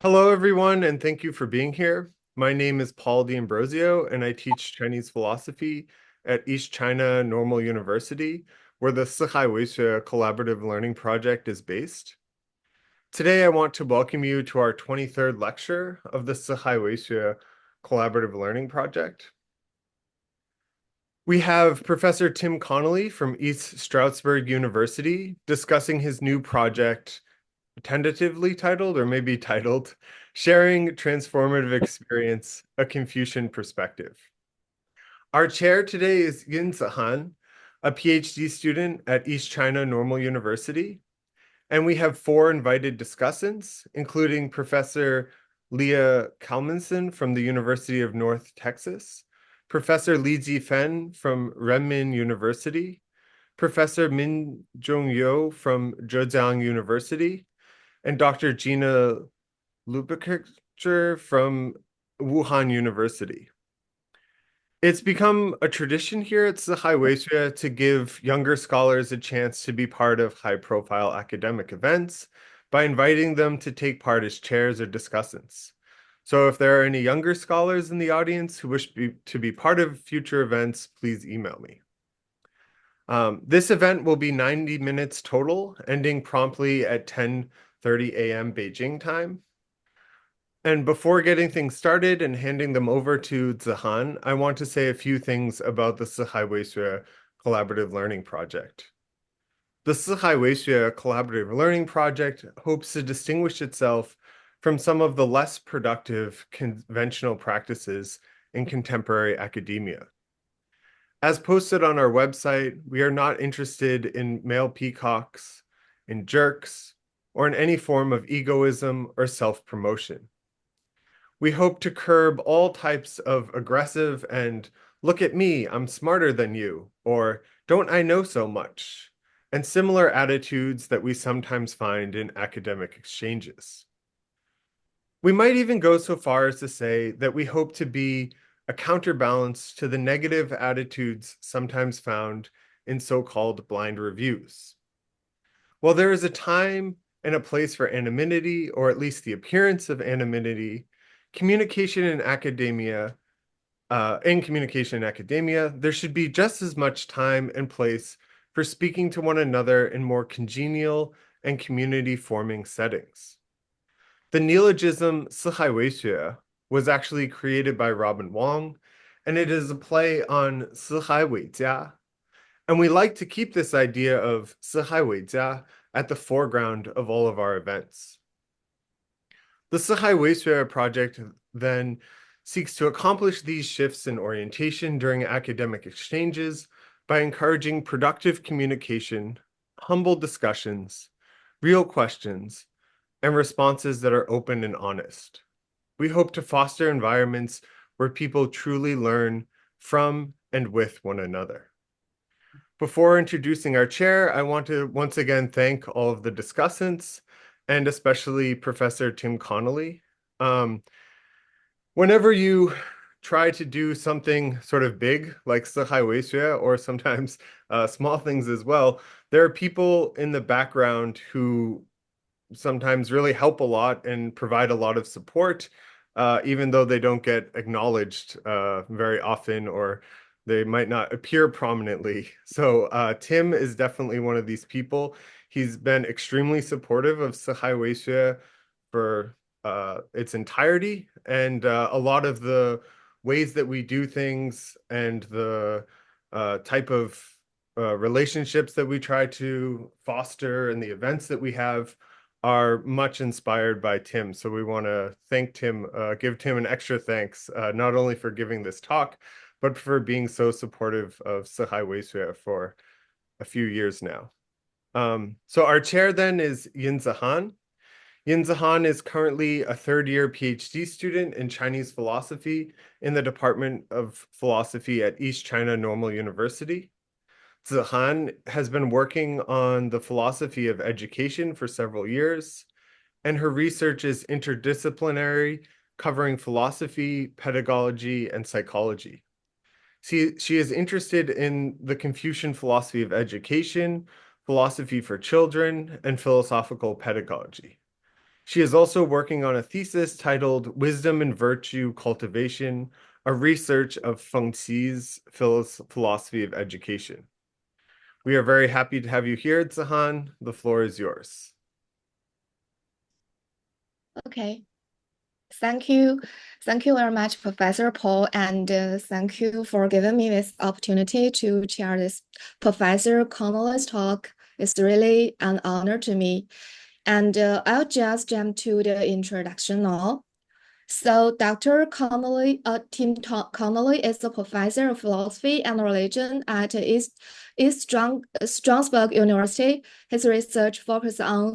Hello, everyone, and thank you for being here. My name is Paul D'Ambrosio, and I teach Chinese philosophy at East China Normal University, where the 四海为学 Collaborative Learning Project is based. Today, I want to welcome you to our 23rd lecture of the 四海为学 Collaborative Learning Project. We have Professor Tim Connolly from East Stroudsburg University discussing his new project, tentatively titled, or maybe titled, Sharing Transformative Experience, a Confucian Perspective. Our chair today is Zihan, a PhD student at East China Normal University, and we have four invited discussants, including Professor Leah Kalmanson from the University of North Texas, Professor Jifen from Renmin University, Professor Min Jung Yo from Zhejiang University, and Dr. Gina Lebkuecher from Wuhan University. It's become a tradition here at Zihan to give younger scholars a chance to be part of high-profile academic events by inviting them to take part as chairs or discussants. So if there are any younger scholars in the audience who wish to be part of future events, please email me. This event will be 90 minutes total, ending promptly at 10:30 a.m. Beijing time. And before getting things started and handing them over to Zihan, I want to say a few things about the 四海为学 Collaborative Learning Project. The 四海为学 Collaborative Learning Project hopes to distinguish itself from some of the less productive conventional practices in contemporary academia. As posted on our website, we are not interested in male peacocks, in jerks, or in any form of egoism or self-promotion. We hope to curb all types of aggressive and "look at me, I'm smarter than you," or "don't I know so much," and similar attitudes that we sometimes find in academic exchanges. We might even go so far as to say that we hope to be a counterbalance to the negative attitudes sometimes found in so-called blind reviews. While there is a time and a place for anonymity, or at least the appearance of anonymity, communication in academia, there should be just as much time and place for speaking to one another in more congenial and community-forming settings. The neologism 四海为学 was actually created by Robin Wong, and it is a play on 四海为家. And we like to keep this idea of 四海为家 at the foreground of all of our events. The 四海为学 project then seeks to accomplish these shifts in orientation during academic exchanges by encouraging productive communication, humble discussions, real questions, and responses that are open and honest. We hope to foster environments where people truly learn from and with one another. Before introducing our chair, I want to once again thank all of the discussants and especially Professor Tim Connolly. Whenever you try to do something sort of big like 四海为学 or sometimes small things as well, there are people in the background who sometimes really help a lot and provide a lot of support, even though they don't get acknowledged very often, or they might not appear prominently. So Tim is definitely one of these people. He's been extremely supportive of 四海为学 for its entirety, and a lot of the ways that we do things and the type of relationships that we try to foster and the events that we have are much inspired by Tim. So we want to thank Tim, give Tim an extra thanks, not only for giving this talk, but for being so supportive of 四海为学 for a few years now. So our chair then is Zihan. Zihan is currently a third-year PhD student in Chinese philosophy in the Department of Philosophy at East China Normal University. Zihan has been working on the philosophy of education for several years, and her research is interdisciplinary, covering philosophy, pedagogy, and psychology. She is interested in the Confucian philosophy of education, philosophy for children, and philosophical pedagogy. She is also working on a thesis titled Wisdom and Virtue Cultivation, a research of Fengxi's philosophy of education. We are very happy to have you here, Zihan. The floor is yours. Okay. Thank you. Thank you very much, Professor Paul, and thank you for giving me this opportunity to chair this Professor Connolly's talk. It's really an honor to me. And I'll just jump to the introduction now. So Dr. Tim Connolly is a professor of philosophy and religion at Stroudsburg University. His research focuses on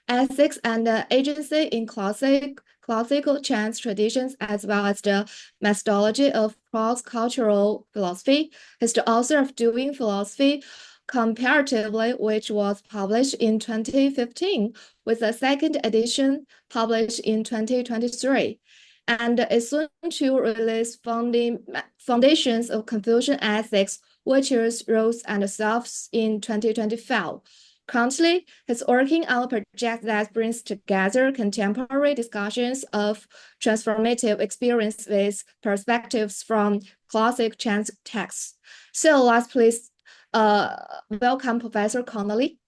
ethics and agency in classical Chinese traditions, as well as the methodology of cross-cultural philosophy. He's the author of Doing Philosophy Comparatively, which was published in 2015, with a second edition published in 2023, and is soon to release Foundations of Confucian Ethics, Virtues, Rules, and Selves in 2025. Currently, he's working on a project that brings together contemporary discussions of transformative experience with perspectives from classic Chinese texts. So let's please welcome Professor Connolly.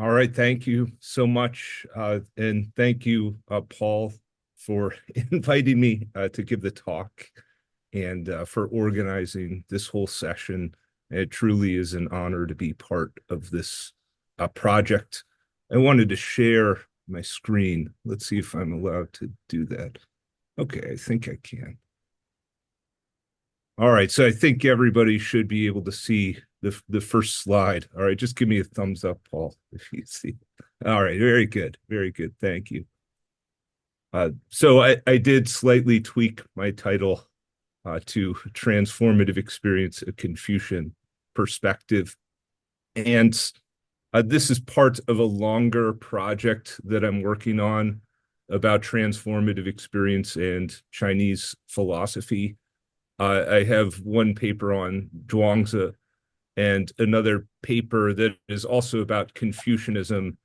All right, thank you so much. And thank you, Paul, for inviting me to give the talk and for organizing this whole session. It truly is an honor to be part of this project. I wanted to share my screen. Let's see if I'm allowed to do that. Okay, I think I can. All right, so I think everybody should be able to see the first slide. All right, just give me a thumbs up, Paul, if you see. All right, very good, thank you. So I did slightly tweak my title to Transformative Experience, a Confucian Perspective. And this is part of a longer project that I'm working on about transformative experience and Chinese philosophy. I have one paper on Zhuangzi and another paper that is also about Confucianism.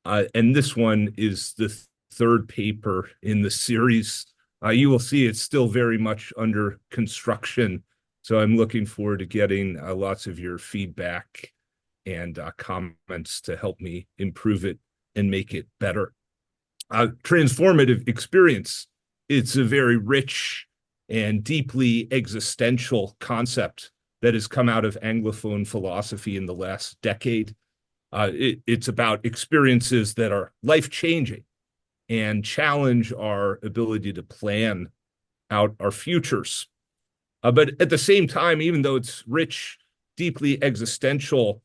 And this one is the third paper in the series. You will see it's still very much under construction. So I'm looking forward to getting lots of your feedback and comments to help me improve it and make it better. Transformative experience, it's a very rich and deeply existential concept that has come out of Anglophone philosophy in the last decade. It's about experiences that are life-changing and challenge our ability to plan out our futures. But at the same time, even though it's rich, deeply existential,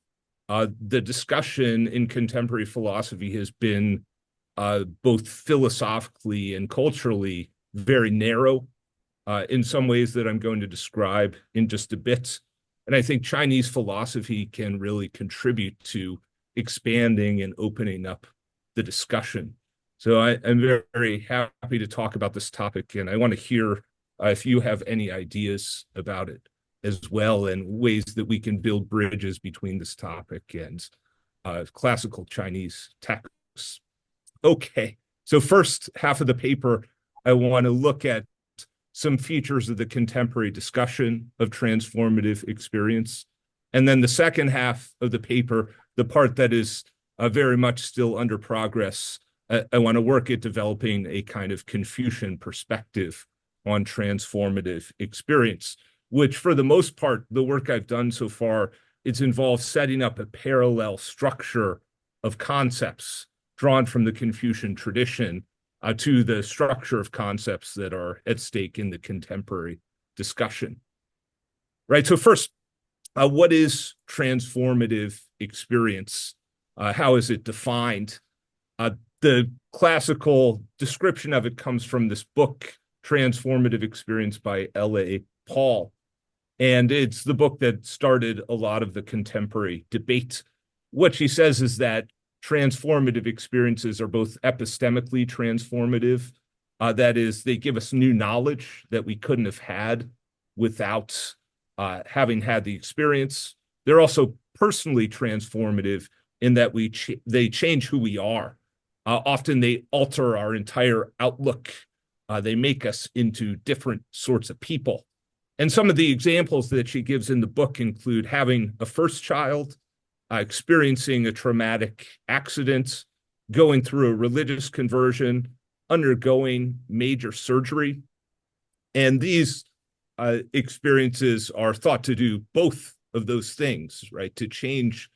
the discussion in contemporary philosophy has been both philosophically and culturally very narrow in some ways that I'm going to describe in just a bit. And I think Chinese philosophy can really contribute to expanding and opening up the discussion. So I'm very, very happy to talk about this topic, and I want to hear if you have any ideas about it as well, and ways that we can build bridges between this topic and classical Chinese texts. Okay, so first half of the paper, I want to look at some features of the contemporary discussion of transformative experience. And then the second half of the paper, the part that is very much still under progress, I want to work at developing a kind of Confucian perspective on transformative experience, which for the most part, the work I've done so far, it's involved setting up a parallel structure of concepts drawn from the Confucian tradition to the structure of concepts that are at stake in the contemporary discussion. Right, so first, what is transformative experience? How is it defined? The classical description of it comes from this book, Transformative Experience by L.A. Paul. And it's the book that started a lot of the contemporary debate. What she says is that transformative experiences are both epistemically transformative. That is, they give us new knowledge that we couldn't have had without having had the experience. They're also personally transformative in that they change who we are. Often they alter our entire outlook. They make us into different sorts of people. And some of the examples that she gives in the book include having a first child, experiencing a traumatic accident, going through a religious conversion, undergoing major surgery. And these experiences are thought to do both of those things, right? To change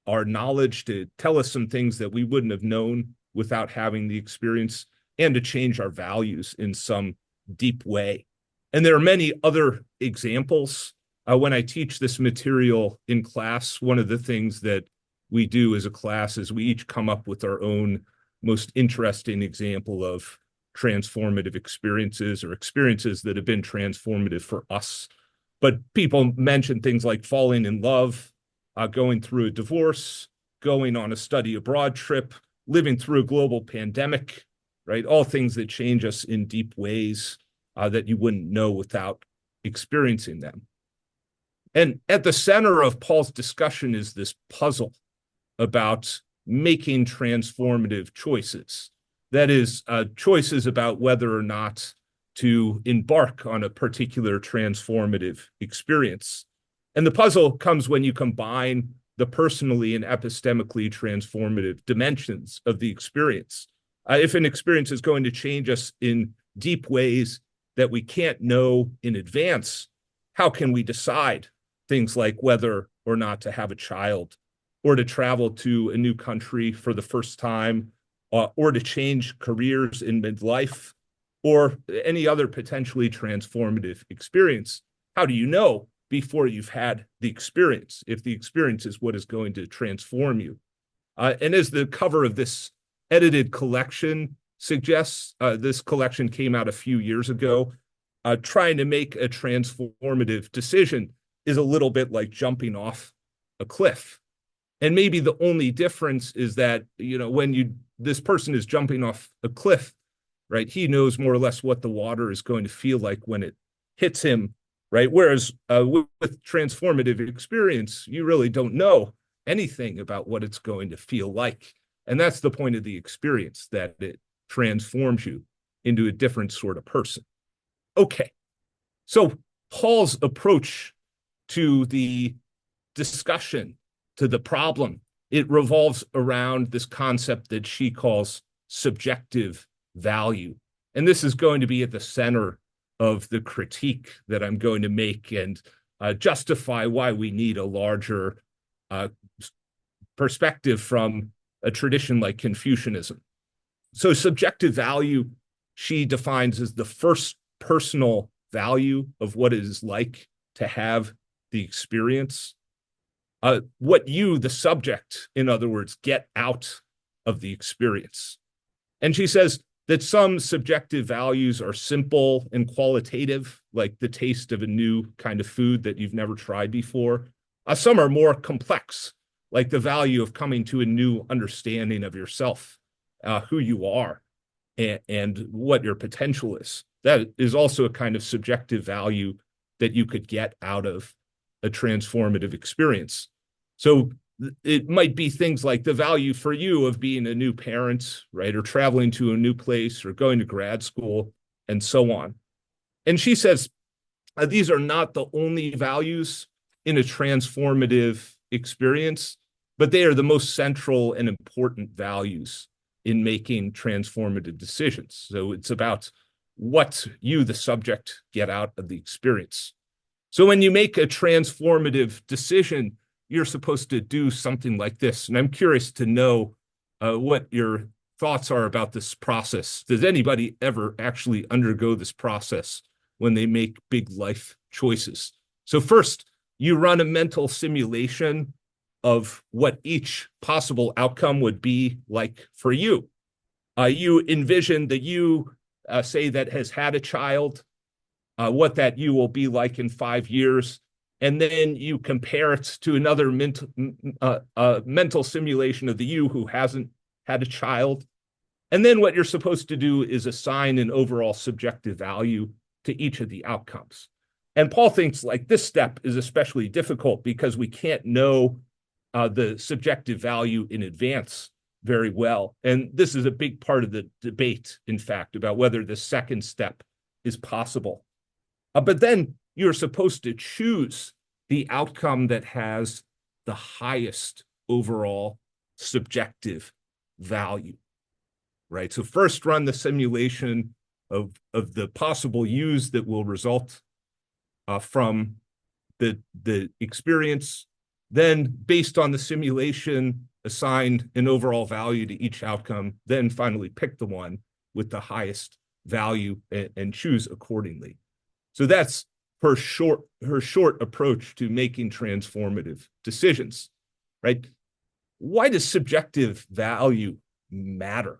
our knowledge, to tell us some things that we wouldn't have known without having the experience, and to change our values in some deep way. And there are many other examples. When I teach this material in class, one of the things that we do as a class is we each come up with our own most interesting example of transformative experiences or experiences that have been transformative for us. But people mention things like falling in love, going through a divorce, going on a study abroad trip, living through a global pandemic, right? All things that change us in deep ways that you wouldn't know without experiencing them. And at the center of Paul's discussion is this puzzle about making transformative choices. That is, choices about whether or not to embark on a particular transformative experience. And the puzzle comes when you combine the personally and epistemically transformative dimensions of the experience. If an experience is going to change us in deep ways that we can't know in advance, how can we decide things like whether or not to have a child, or to travel to a new country for the first time, or to change careers in midlife, or any other potentially transformative experience? How do you know before you've had the experience, if the experience is what is going to transform you? And as the cover of this edited collection suggests, this collection came out a few years ago. Trying to make a transformative decision is a little bit like jumping off a cliff. And maybe the only difference is that, when this person is jumping off a cliff, right, he knows more or less what the water is going to feel like when it hits him, right? Whereas with transformative experience, you really don't know anything about what it's going to feel like. And that's the point of the experience, that it transforms you into a different sort of person. Okay, so Paul's approach to the discussion, to the problem, it revolves around this concept that she calls subjective value. And this is going to be at the center of the critique that I'm going to make and justify why we need a larger perspective from a tradition like Confucianism. So subjective value, she defines as the first personal value of what it is like to have the experience. What you, the subject, in other words, get out of the experience. And she says that some subjective values are simple and qualitative, like the taste of a new kind of food that you've never tried before. Some are more complex, like the value of coming to a new understanding of yourself, who you are, and what your potential is. That is also a kind of subjective value that you could get out of a transformative experience. So it might be things like the value for you of being a new parent, right, or traveling to a new place, or going to grad school, and so on. And she says these are not the only values in a transformative experience, but they are the most central and important values in making transformative decisions. So it's about what you, the subject, get out of the experience. So when you make a transformative decision, you're supposed to do something like this. And I'm curious to know what your thoughts are about this process. Does anybody ever actually undergo this process when they make big life choices? So first, you run a mental simulation of what each possible outcome would be like for you. You envision the you, say, that has had a child, what that you will be like in 5 years, and then you compare it to another mental simulation of the you who hasn't had a child. And then what you're supposed to do is assign an overall subjective value to each of the outcomes. And Paul thinks like this step is especially difficult because we can't know the subjective value in advance very well. And this is a big part of the debate, in fact, about whether the second step is possible. But then you're supposed to choose the outcome that has the highest overall subjective value, right? So first run the simulation of the possible use that will result from the experience. Then based on the simulation, assign an overall value to each outcome, then finally pick the one with the highest value and choose accordingly. So that's her short approach to making transformative decisions, right? Why does subjective value matter?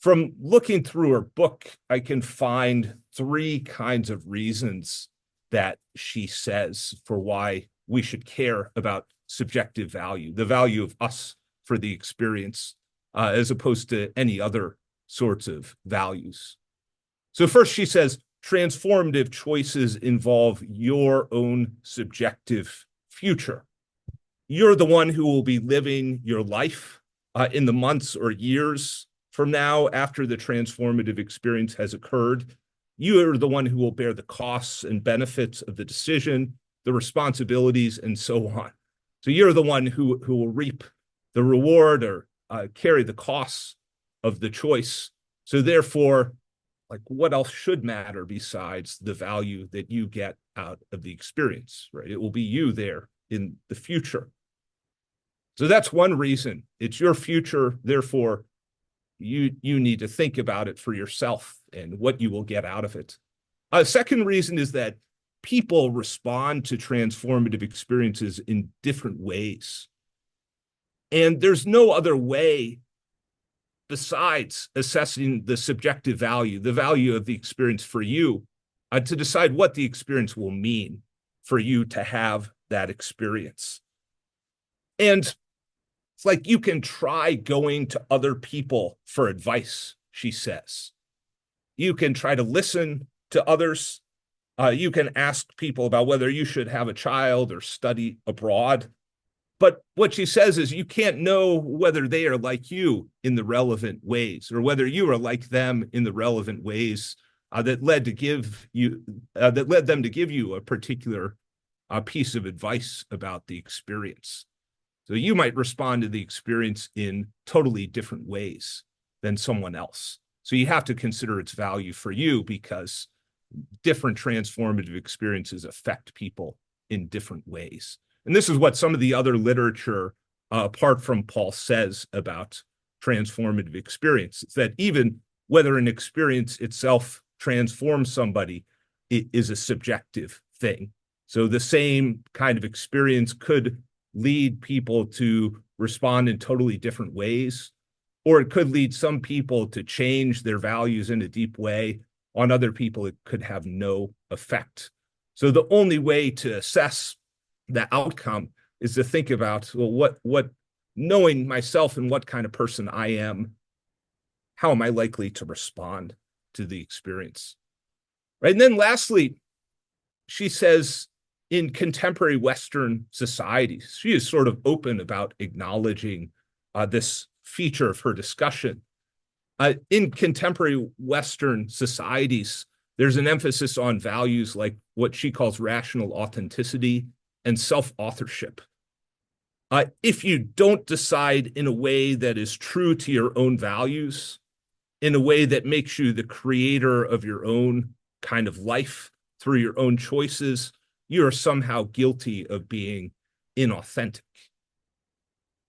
From looking through her book, I can find 3 kinds of reasons that she says for why we should care about subjective value, the value of us for the experience, as opposed to any other sorts of values. So first, she says, transformative choices involve your own subjective future. You're the one who will be living your life in the months or years from now after the transformative experience has occurred. You are the one who will bear the costs and benefits of the decision, the responsibilities, and so on. So you're the one who will reap the reward or carry the costs of the choice. So therefore, like, what else should matter besides the value that you get out of the experience, right? It will be you there in the future. So that's one reason. It's your future, therefore, you need to think about it for yourself and what you will get out of it. A second reason is that people respond to transformative experiences in different ways. And there's no other way besides assessing the subjective value, the value of the experience for you, to decide what the experience will mean for you to have that experience. And it's like you can try going to other people for advice, she says. You can try to listen to others. You can ask people about whether you should have a child or study abroad. But what she says is you can't know whether they are like you in the relevant ways, or whether you are like them in the relevant ways that led them to give you a particular piece of advice about the experience. So you might respond to the experience in totally different ways than someone else. So you have to consider its value for you, because different transformative experiences affect people in different ways. And this is what some of the other literature, apart from Paul, says about transformative experience. It's that even whether an experience itself transforms somebody, it is a subjective thing. So the same kind of experience could lead people to respond in totally different ways, or it could lead some people to change their values in a deep way. On other people, it could have no effect. So the only way to assess the outcome is to think about, well, what knowing myself and what kind of person I am, how am I likely to respond to the experience? Right. And then lastly, she says, in contemporary Western societies, she is sort of open about acknowledging this feature of her discussion. In contemporary Western societies, there's an emphasis on values like what she calls rational authenticity and self-authorship. If you don't decide in a way that is true to your own values, in a way that makes you the creator of your own kind of life through your own choices, you are somehow guilty of being inauthentic.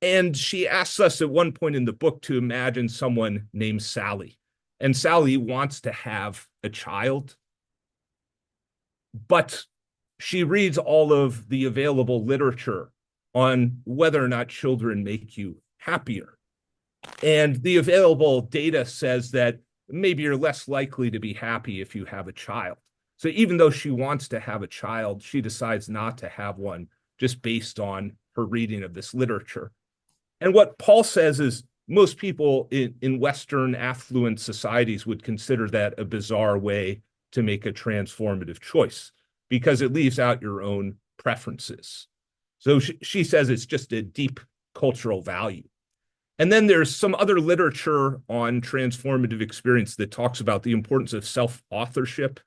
And she asks us at one point in the book to imagine someone named Sally. And Sally wants to have a child, but she reads all of the available literature on whether or not children make you happier. And the available data says that maybe you're less likely to be happy if you have a child. So even though she wants to have a child, she decides not to have one just based on her reading of this literature. And what Paul says is most people in Western affluent societies would consider that a bizarre way to make a transformative choice, because it leaves out your own preferences. So she says it's just a deep cultural value. And then there's some other literature on transformative experience that talks about the importance of self-authorship,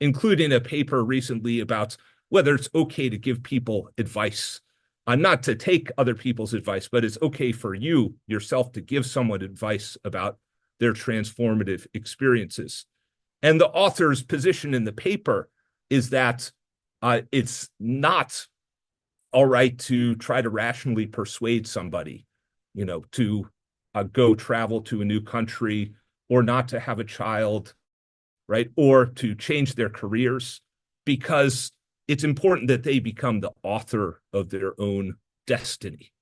including a paper recently about whether it's okay to give people advice, not to take other people's advice, but it's okay for you yourself to give someone advice about their transformative experiences. And the author's position in the paper is that it's not all right to try to rationally persuade somebody, to go travel to a new country, or not to have a child, right? Or to change their careers, because it's important that they become the author of their own destiny.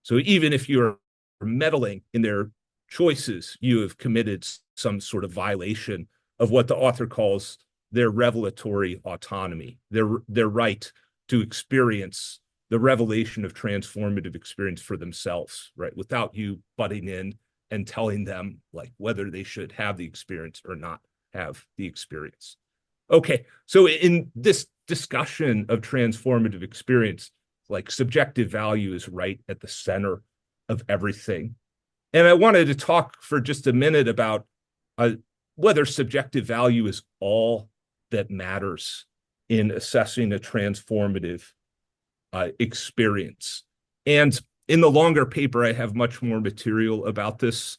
So even if you're meddling in their choices, you have committed some sort of violation of what the author calls their revelatory autonomy, their right to experience the revelation of transformative experience for themselves, right? Without you butting in and telling them like whether they should have the experience or not have the experience. Okay, so in this discussion of transformative experience, like subjective value is right at the center of everything. And I wanted to talk for just a minute about whether subjective value is all that matters in assessing a transformative experience. And in the longer paper, I have much more material about this,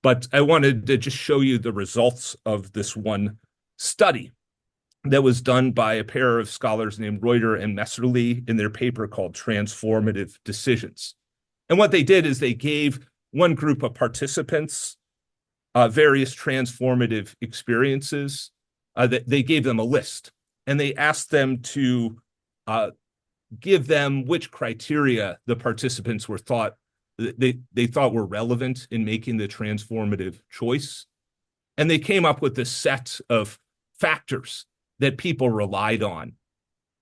but I wanted to just show you the results of this one study that was done by a pair of scholars named Reuter and Messerly in their paper called Transformative Decisions. And what they did is they gave one group of participants various transformative experiences. They gave them a list, and they asked them to give them which criteria the participants were thought were relevant in making the transformative choice. And they came up with a set of factors that people relied on,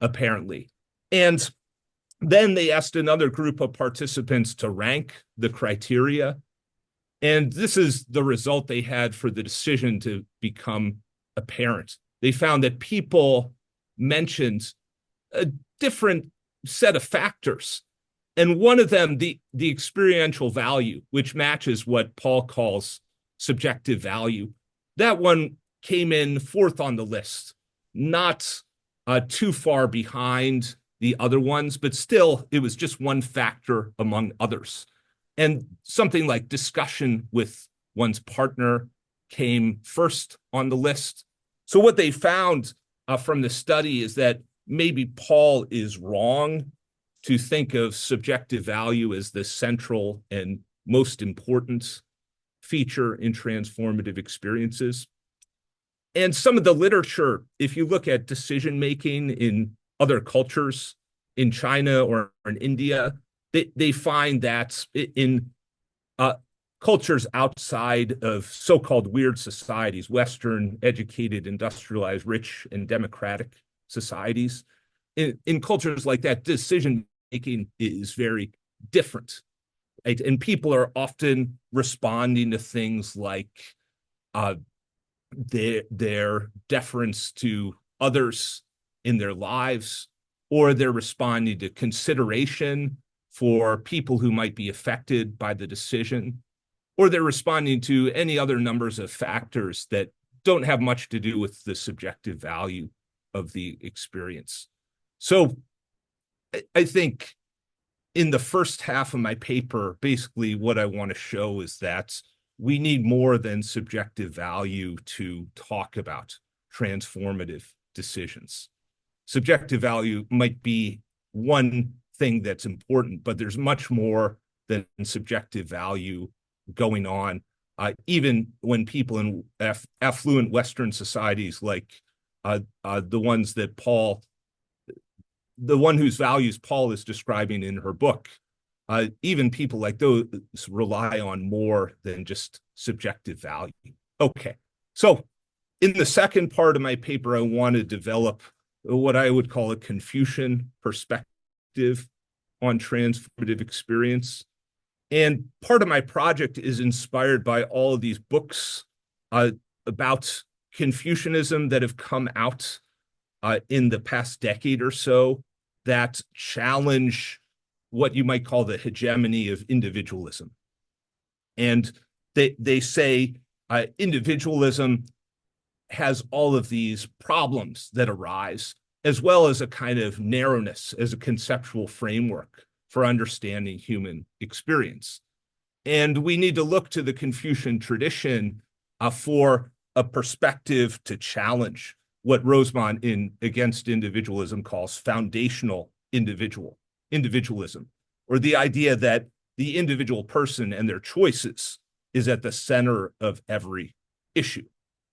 apparently. And then they asked another group of participants to rank the criteria. And this is the result they had for the decision to become a parent. They found that people mentioned a different set of factors. And one of them, the experiential value, which matches what Paul calls subjective value, that one came in fourth on the list, not too far behind the other ones, but still it was just one factor among others. And something like discussion with one's partner came first on the list. So what they found from the study is that maybe Paul is wrong to think of subjective value as the central and most important feature in transformative experiences. And some of the literature, if you look at decision-making in other cultures, in China or in India, they find that in cultures outside of so-called weird societies, Western, educated, industrialized, rich, and democratic societies, in cultures like that, decision-making is very different. Right? And people are often responding to things like their deference to others in their lives, or they're responding to consideration for people who might be affected by the decision, or they're responding to any other numbers of factors that don't have much to do with the subjective value of the experience. So I think in the first half of my paper, basically what I want to show is that we need more than subjective value to talk about transformative decisions. Subjective value might be one thing that's important, but there's much more than subjective value going on, even when people in affluent Western societies like the ones that the one whose values Paul is describing in her book, even people like those rely on more than just subjective value. Okay, so in the second part of my paper, I want to develop what I would call a Confucian perspective on transformative experience. And part of my project is inspired by all of these books about Confucianism that have come out in the past decade or so. that challenge what you might call the hegemony of individualism. And they say individualism has all of these problems that arise, as well as a kind of narrowness as a conceptual framework for understanding human experience. And we need to look to the Confucian tradition for a perspective to challenge what Rosemont in Against Individualism calls foundational individualism, or the idea that the individual person and their choices is at the center of every issue.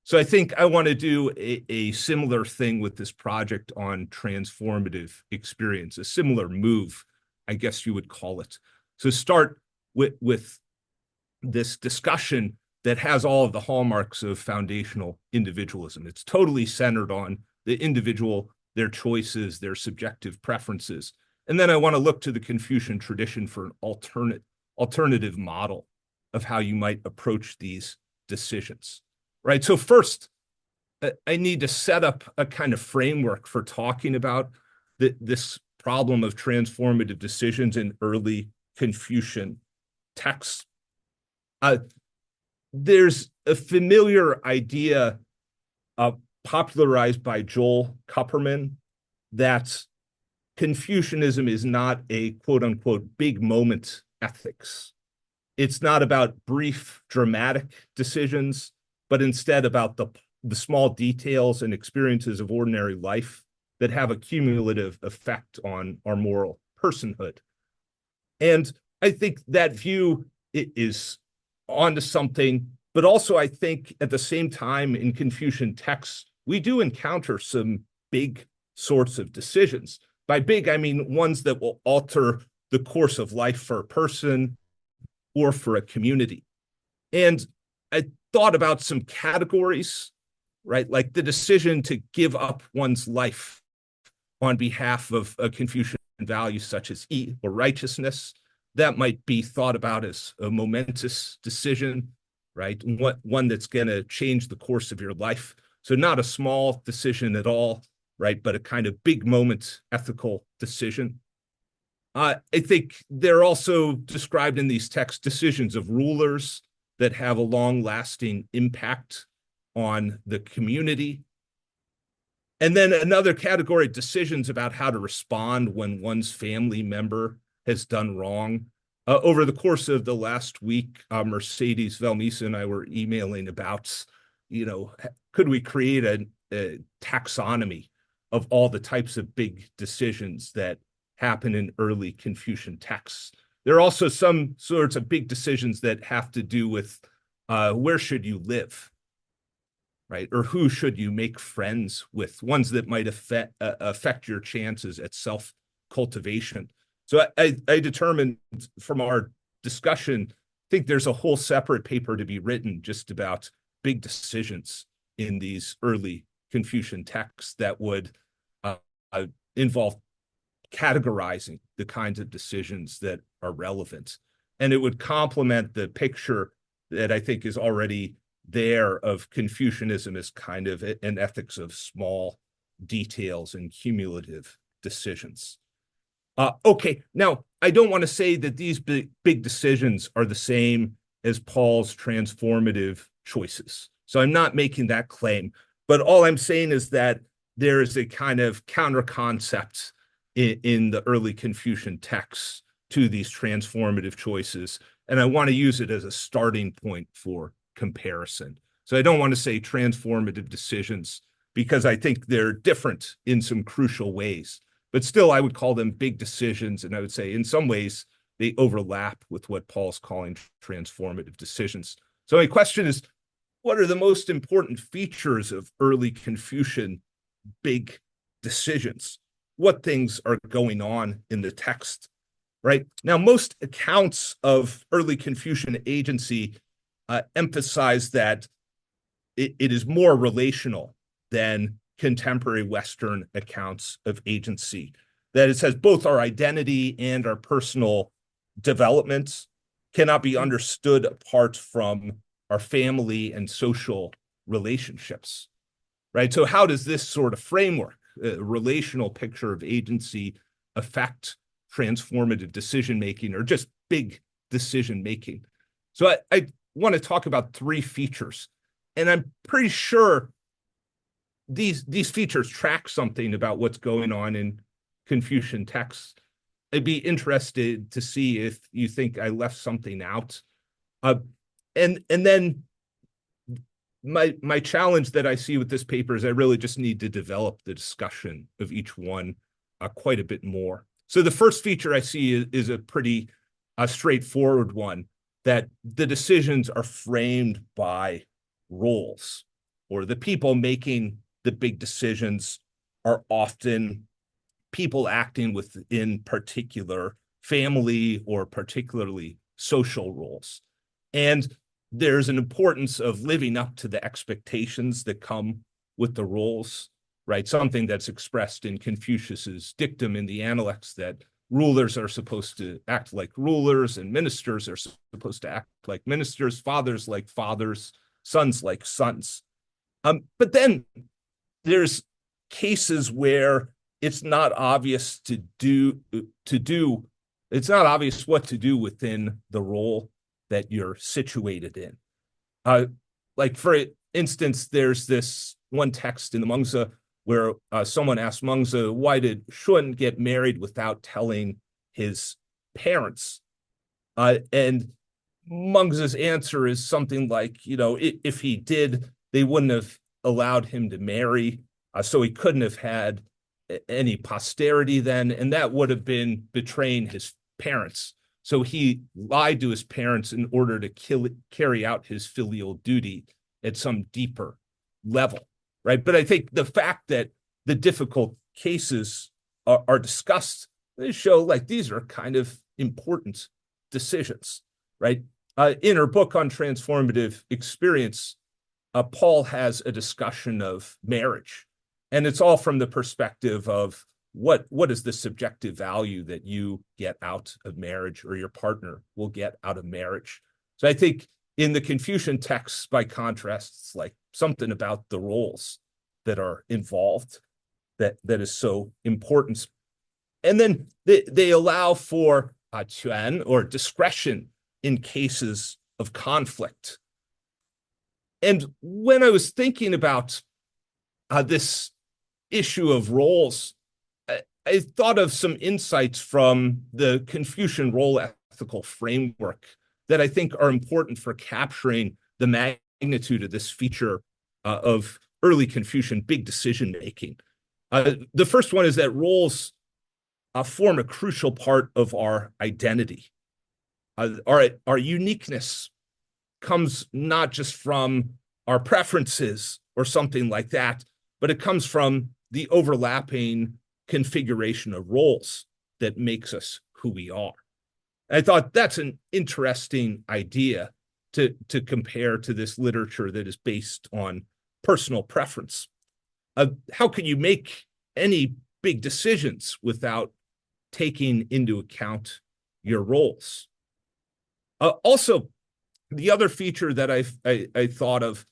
So I think I want to do a similar thing with this project on transformative experience, a similar move, I guess you would call it. So start with this discussion that has all of the hallmarks of foundational individualism. It's totally centered on the individual, their choices, their subjective preferences. And then I want to look to the Confucian tradition for an alternative model of how you might approach these decisions, right? So first, I need to set up a kind of framework for talking about this problem of transformative decisions in early Confucian texts. There's a familiar idea popularized by Joel Kupperman that Confucianism is not a quote unquote big moment ethics. It's not about brief dramatic decisions, but instead about the small details and experiences of ordinary life that have a cumulative effect on our moral personhood. And I think that view is onto something, but also I think at the same time in Confucian texts, we do encounter some big sorts of decisions. By big, I mean ones that will alter the course of life for a person or for a community. And I thought about some categories, right? Like the decision to give up one's life on behalf of a Confucian value such as eat or righteousness. That might be thought about as a momentous decision, right? One that's going to change the course of your life. So not a small decision at all, right? But a kind of big moment ethical decision. I think they're also described in these texts decisions of rulers that have a long-lasting impact on the community. And then another category, decisions about how to respond when one's family member has done wrong. Over the course of the last week, Mercedes Velmisa and I were emailing about, could we create a taxonomy of all the types of big decisions that happen in early Confucian texts? There are also some sorts of big decisions that have to do with where should you live, right? Or who should you make friends with, ones that might affect your chances at self-cultivation. So I determined from our discussion, I think there's a whole separate paper to be written just about big decisions in these early Confucian texts that would involve categorizing the kinds of decisions that are relevant. And it would complement the picture that I think is already there of Confucianism as kind of an ethics of small details and cumulative decisions. Okay, now I don't want to say that these big decisions are the same as Paul's transformative choices. So I'm not making that claim, but all I'm saying is that there is a kind of counter concept in the early Confucian texts to these transformative choices. And I want to use it as a starting point for comparison. So I don't want to say transformative decisions because I think they're different in some crucial ways. But still, I would call them big decisions. And I would say in some ways, they overlap with what Paul's calling transformative decisions. So my question is, what are the most important features of early Confucian big decisions? What things are going on in the text, right? Now, most accounts of early Confucian agency emphasize that it is more relational than contemporary Western accounts of agency. That it says both our identity and our personal developments cannot be understood apart from our family and social relationships, right? So how does this sort of framework, a relational picture of agency, affect transformative decision-making or just big decision-making. So I want to talk about three features, and I'm pretty sure these features track something about what's going on in Confucian texts. I'd be interested to see if you think I left something out. And then my challenge that I see with this paper is I really just need to develop the discussion of each one quite a bit more. So the first feature I see is a pretty straightforward one, that the decisions are framed by roles, or the people making the big decisions are often people acting within particular family or particularly social roles. And there's an importance of living up to the expectations that come with the roles, right? Something that's expressed in Confucius's dictum in the Analects, that rulers are supposed to act like rulers and ministers are supposed to act like ministers, fathers like fathers, sons like sons. But then there's cases where it's not obvious it's not obvious what to do within the role that you're situated in. Like for instance, there's this one text in the Mengzi where someone asked Mengzi, why did Shun get married without telling his parents? And Mengzi's answer is something like, if he did, they wouldn't have allowed him to marry, so he couldn't have had any posterity then, and that would have been betraying his parents. So he lied to his parents in order to carry out his filial duty at some deeper level, right? But I think the fact that the difficult cases are discussed, they show like these are kind of important decisions, right? In her book on transformative experience, Paul has a discussion of marriage, and it's all from the perspective of what is the subjective value that you get out of marriage, or your partner will get out of marriage. So I think in the Confucian texts, by contrast, it's like something about the roles that are involved that is so important. And then they allow for quan, or discretion, in cases of conflict. And when I was thinking about this issue of roles, I thought of some insights from the Confucian role ethical framework that I think are important for capturing the magnitude of this feature of early Confucian big decision-making. The first one is that roles form a crucial part of our identity. Our uniqueness comes not just from our preferences or something like that, but it comes from the overlapping configuration of roles that makes us who we are. I thought that's an interesting idea to compare to this literature that is based on personal preference. How can you make any big decisions without taking into account your roles? Also, the other feature that I thought of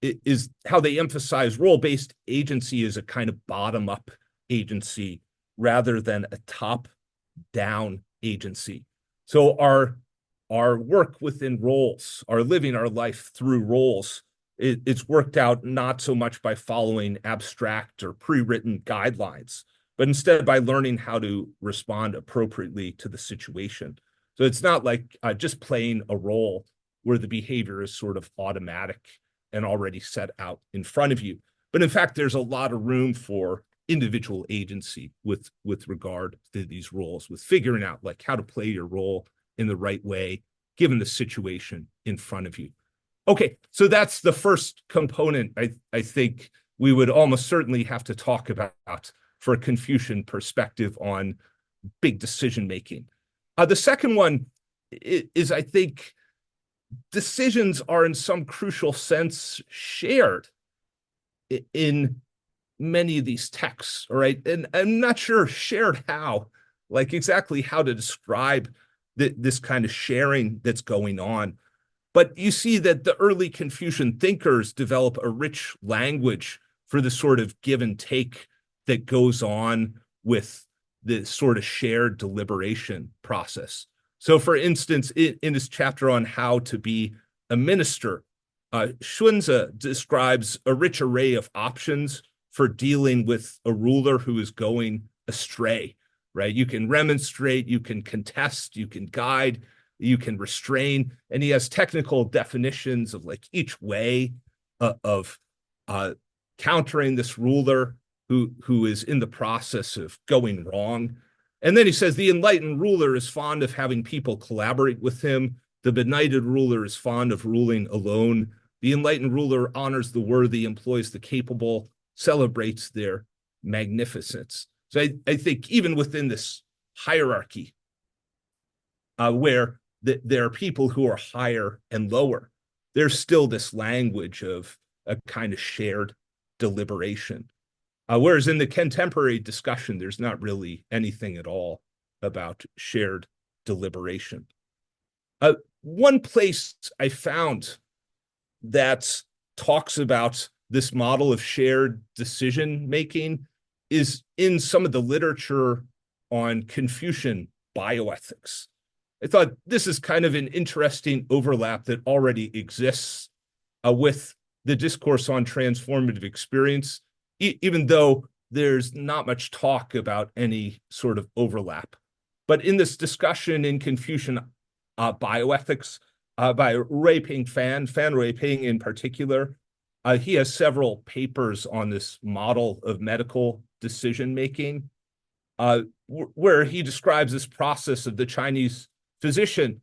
is how they emphasize role-based agency as a kind of bottom-up agency rather than a top-down agency. So our work within roles, our living our life through roles, it's worked out not so much by following abstract or pre-written guidelines, but instead by learning how to respond appropriately to the situation. So it's not like just playing a role where the behavior is sort of automatic and already set out in front of you. But in fact, there's a lot of room for individual agency with regard to these roles, with figuring out like how to play your role in the right way, given the situation in front of you. Okay, so that's the first component I think we would almost certainly have to talk about for a Confucian perspective on big decision-making. The second one is, I think, decisions are in some crucial sense shared in many of these texts, all right? And I'm not sure shared how, like exactly how to describe this kind of sharing that's going on. But you see that the early Confucian thinkers develop a rich language for the sort of give and take that goes on with the sort of shared deliberation process. So for instance, in this chapter on how to be a minister, Xunzi describes a rich array of options for dealing with a ruler who is going astray, right? You can remonstrate, you can contest, you can guide, you can restrain, and he has technical definitions of like each way of countering this ruler who is in the process of going wrong. And then he says the enlightened ruler is fond of having people collaborate with him. The benighted ruler is fond of ruling alone. The enlightened ruler honors the worthy, employs the capable, celebrates their magnificence. So I think even within this hierarchy, where there are people who are higher and lower, there's still this language of a kind of shared deliberation. Whereas in the contemporary discussion, there's not really anything at all about shared deliberation. One place I found that talks about this model of shared decision-making is in some of the literature on Confucian bioethics. I thought this is kind of an interesting overlap that already exists with the discourse on transformative experience, even though there's not much talk about any sort of overlap. But in this discussion in Confucian bioethics by Ruiping Fan Ruiping in particular, he has several papers on this model of medical decision-making, where he describes this process of the Chinese physician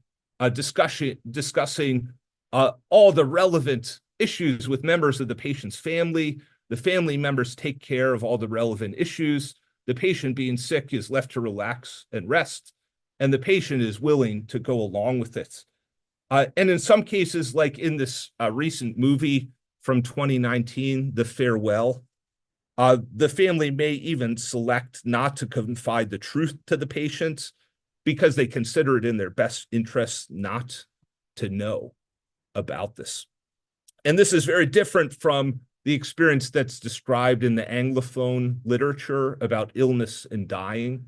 discussing all the relevant issues with members of the patient's family. The family members take care of all the relevant issues. The patient being sick is left to relax and rest, and the patient is willing to go along with it. And in some cases, like in this recent movie from 2019, The Farewell, the family may even select not to confide the truth to the patient because they consider it in their best interest not to know about this. And this is very different from the experience that's described in the Anglophone literature about illness and dying,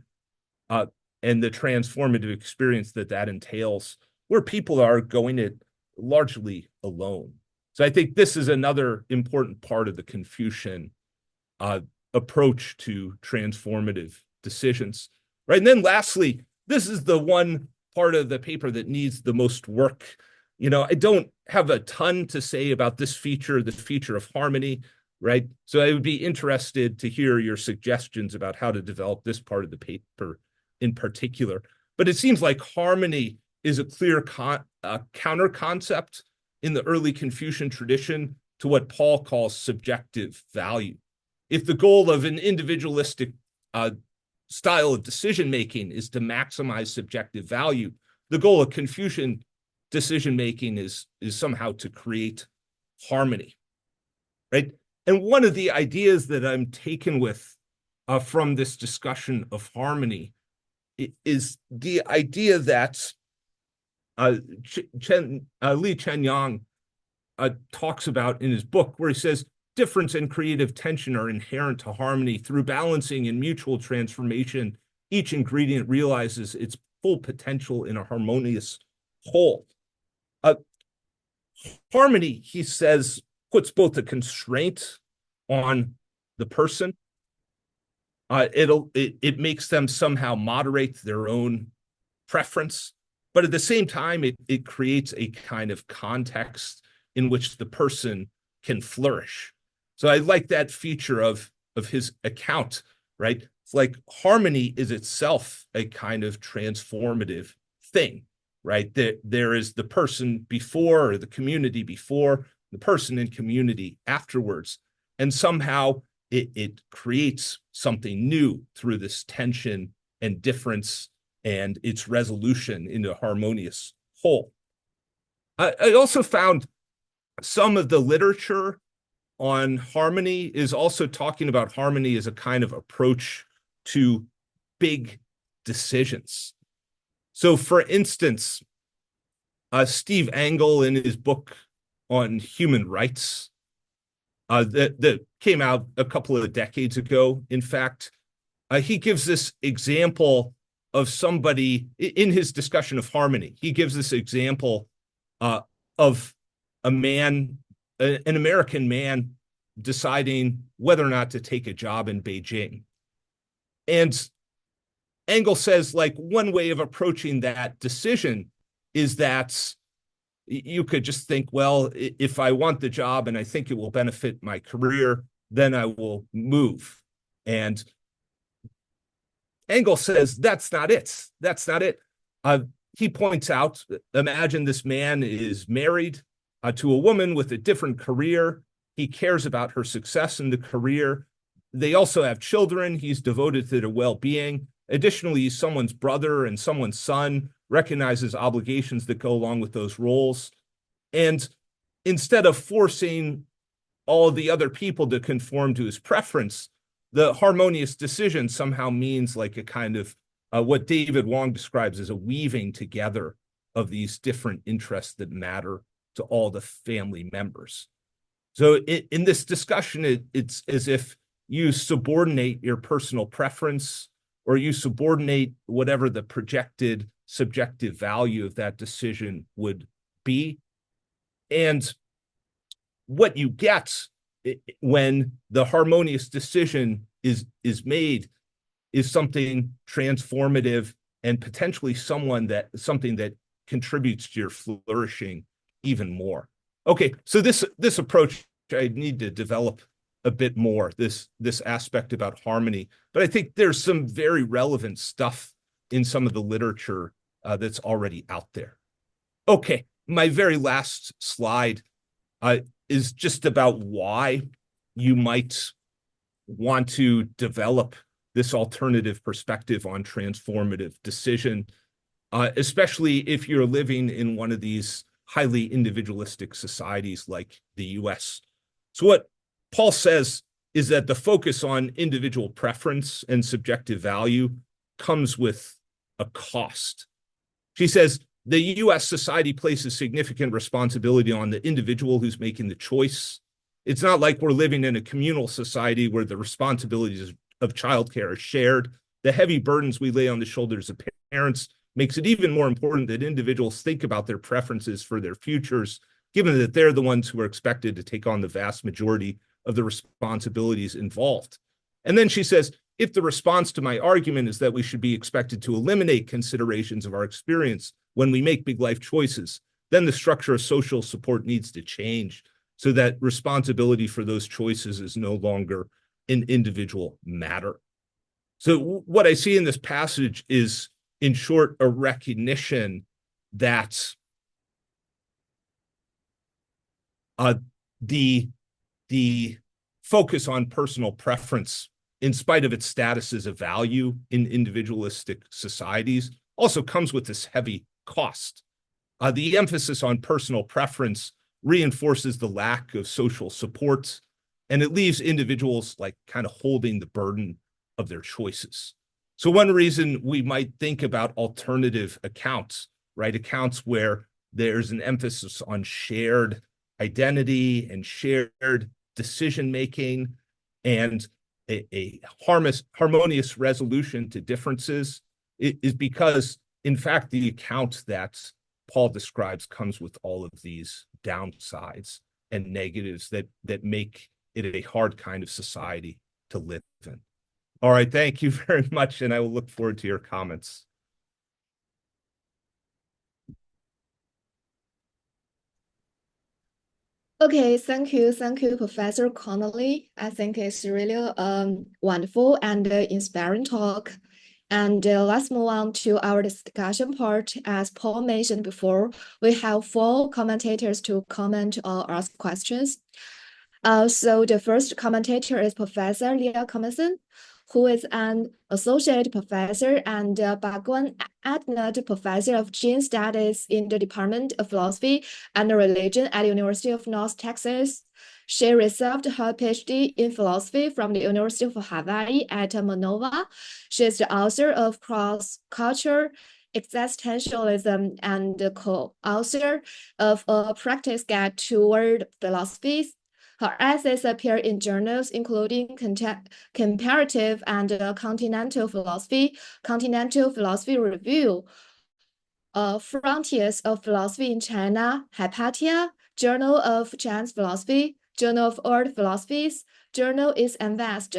and the transformative experience that entails, where people are going it largely alone. So I think this is another important part of the Confucian approach to transformative decisions, right? And then lastly, this is the one part of the paper that needs the most work. You know, I don't have a ton to say about this feature, the feature of harmony, right? So I would be interested to hear your suggestions about how to develop this part of the paper in particular. But it seems like harmony is a clear counter concept in the early Confucian tradition to what Paul calls subjective value. If the goal of an individualistic style of decision-making is to maximize subjective value, the goal of Confucian decision-making is somehow to create harmony, right? And one of the ideas that I'm taken with from this discussion of harmony is the idea that Li Chenyang talks about in his book, where he says, difference and creative tension are inherent to harmony. Through balancing and mutual transformation, each ingredient realizes its full potential in a harmonious whole. Harmony, he says, puts both a constraint on the person. It makes them somehow moderate their own preference, but at the same time, it creates a kind of context in which the person can flourish. So I like that feature of his account, right? It's like harmony is itself a kind of transformative thing, right? There is the person before, or the community before, the person in community afterwards. And somehow it creates something new through this tension and difference and its resolution into a harmonious whole. I also found some of the literature on harmony is also talking about harmony as a kind of approach to big decisions. So for instance, Steve Engel in his book on human rights that came out a couple of decades ago, in fact, he gives this example of somebody in his discussion of harmony. He gives this example of a man, an American man, deciding whether or not to take a job in Beijing. And Engel says, like, one way of approaching that decision is that you could just think, well, if I want the job and I think it will benefit my career, then I will move. And Engel says, that's not it. That's not it. He points out, imagine this man is married to a woman with a different career. He cares about her success in the career. They also have children. He's devoted to their well-being. Additionally, he's someone's brother and someone's son, recognizes obligations that go along with those roles. And instead of forcing all the other people to conform to his preference, the harmonious decision somehow means like a kind of what David Wong describes as a weaving together of these different interests that matter to all the family members. So in this discussion, it's as if you subordinate your personal preference, or you subordinate whatever the projected subjective value of that decision would be. And what you get when the harmonious decision is made is something transformative and potentially something that contributes to your flourishing even more. Okay, so this approach I need to develop a bit more, this aspect about harmony, but I think there's some very relevant stuff in some of the literature that's already out there. Okay, my very last slide is just about why you might want to develop this alternative perspective on transformative decision, especially if you're living in one of these highly individualistic societies like the US. So what Paul says is that the focus on individual preference and subjective value comes with a cost. She says the US society places significant responsibility on the individual who's making the choice. It's not like we're living in a communal society where the responsibilities of childcare are shared. The heavy burdens we lay on the shoulders of parents makes it even more important that individuals think about their preferences for their futures, given that they're the ones who are expected to take on the vast majority of the responsibilities involved. And then she says, if the response to my argument is that we should be expected to eliminate considerations of our experience when we make big life choices, then the structure of social support needs to change so that responsibility for those choices is no longer an individual matter. So what I see in this passage is, in short, a recognition that the focus on personal preference, in spite of its status as a value in individualistic societies, also comes with this heavy cost. The emphasis on personal preference reinforces the lack of social support, and it leaves individuals like kind of holding the burden of their choices. So one reason we might think about alternative accounts, right? Accounts where there's an emphasis on shared identity and shared decision-making and a harmonious resolution to differences is because, in fact, the account that Paul describes comes with all of these downsides and negatives that make it a hard kind of society to live in. All right, thank you very much, and I will look forward to your comments. Okay, thank you, Professor Connolly. I think it's really wonderful and inspiring talk. And let's move on to our discussion part. As Paul mentioned before, we have 4 commentators to comment or ask questions. So the first commentator is Professor Leah Kalmanson, who is an associate professor and Bhagwan Adnut Professor of Gene Studies in the Department of Philosophy and Religion at the University of North Texas. She received her PhD in philosophy from the University of Hawaii at Manova. She is the author of Cross-Culture Existentialism and the co-author of A Practice Guide to World Philosophies. Her essays appear in journals including Comparative and Continental Philosophy, Continental Philosophy Review, Frontiers of Philosophy in China, Hypatia, Journal of Chinese Philosophy, Journal of World Philosophies, Journal East and West,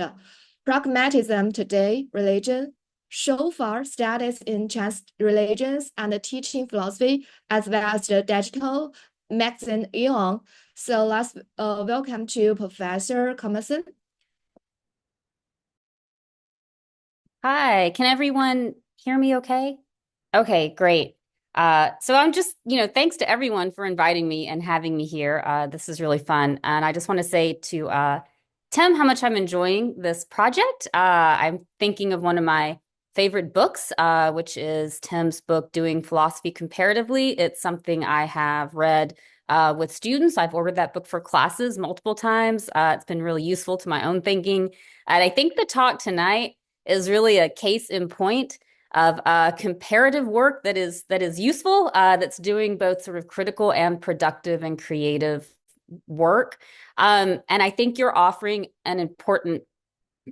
Pragmatism Today, Religion, Shofar, Studies in Chinese Religions and Teaching Philosophy, as well as the digital magazine Jung. So let's welcome to Professor Kalmanson. Hi, can everyone hear me okay? Okay, great. So I'm just, thanks to everyone for inviting me and having me here. This is really fun. And I just want to say to Tim how much I'm enjoying this project. I'm thinking of one of my favorite books, which is Tim's book, Doing Philosophy Comparatively. It's something I have read with students. I've ordered that book for classes multiple times. It's been really useful to my own thinking. And I think the talk tonight is really a case in point of comparative work that is useful, that's doing both sort of critical and productive and creative work. And I think you're offering an important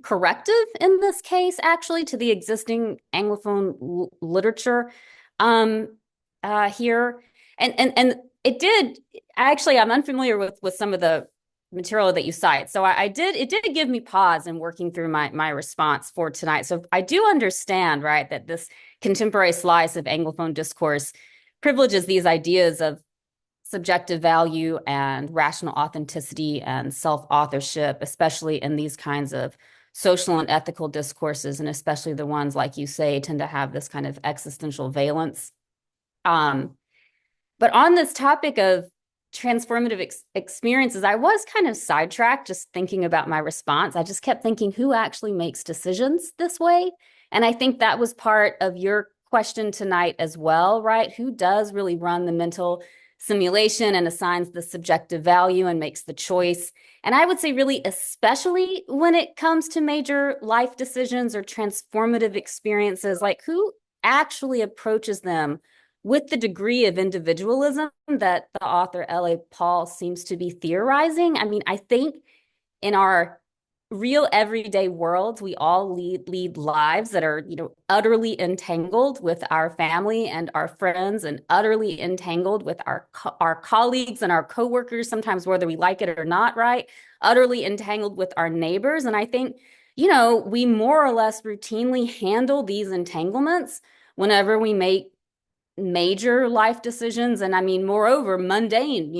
corrective in this case, actually, to the existing Anglophone literature here. And it did, actually, I'm unfamiliar with some of the material that you cite. So it did give me pause in working through my response for tonight. So I do understand, right, that this contemporary slice of Anglophone discourse privileges these ideas of subjective value and rational authenticity and self-authorship, especially in these kinds of social and ethical discourses, and especially the ones, like you say, tend to have this kind of existential valence. But on this topic of transformative experiences, I was kind of sidetracked just thinking about my response. I just kept thinking, who actually makes decisions this way? And I think that was part of your question tonight as well, right? Who does really run the mental simulation and assigns the subjective value and makes the choice? And I would say really, especially when it comes to major life decisions or transformative experiences, like who actually approaches them with the degree of individualism that the author L.A. Paul seems to be theorizing. I mean, I think in our real everyday worlds, we all lead lives that are, utterly entangled with our family and our friends, and utterly entangled with our colleagues and our coworkers, sometimes whether we like it or not, right? Utterly entangled with our neighbors. And I think, we more or less routinely handle these entanglements whenever we make major life decisions. And I mean, moreover, mundane,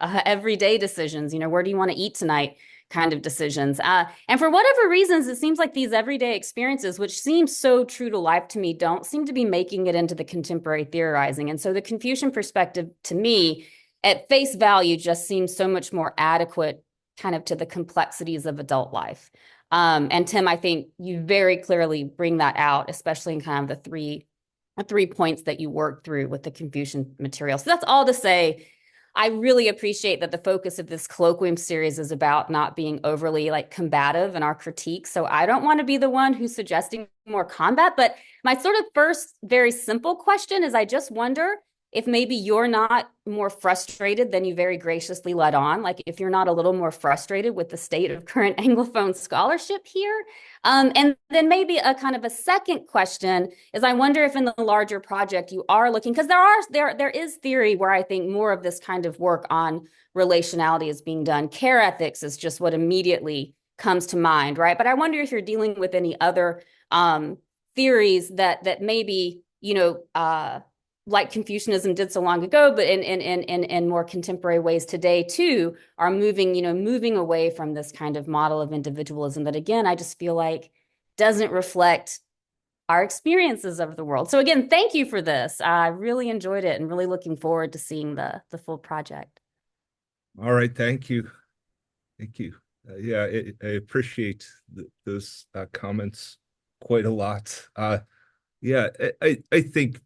everyday decisions, where do you want to eat tonight kind of decisions. And for whatever reasons, it seems like these everyday experiences, which seem so true to life to me, don't seem to be making it into the contemporary theorizing. And so the Confucian perspective, to me, at face value, just seems so much more adequate kind of to the complexities of adult life. And Tim, I think you very clearly bring that out, especially in kind of the three points that you worked through with the Confucian material. So that's all to say, I really appreciate that the focus of this colloquium series is about not being overly combative in our critique. So I don't want to be the one who's suggesting more combat, but my sort of first very simple question is, I just wonder if maybe you're not more frustrated than you very graciously led on, like if you're not a little more frustrated with the state of current Anglophone scholarship here. And then maybe a kind of a second question is, I wonder if in the larger project you are looking, because there is theory where I think more of this kind of work on relationality is being done. Care ethics is just what immediately comes to mind, right? But I wonder if you're dealing with any other theories that maybe, like Confucianism did so long ago, but in more contemporary ways today too, are moving away from this kind of model of individualism that, again, I just feel like doesn't reflect our experiences of the world. So again, thank you for this. I really enjoyed it and really looking forward to seeing the full project. All right, thank you. Thank you. Yeah, I appreciate those comments quite a lot. Yeah, I think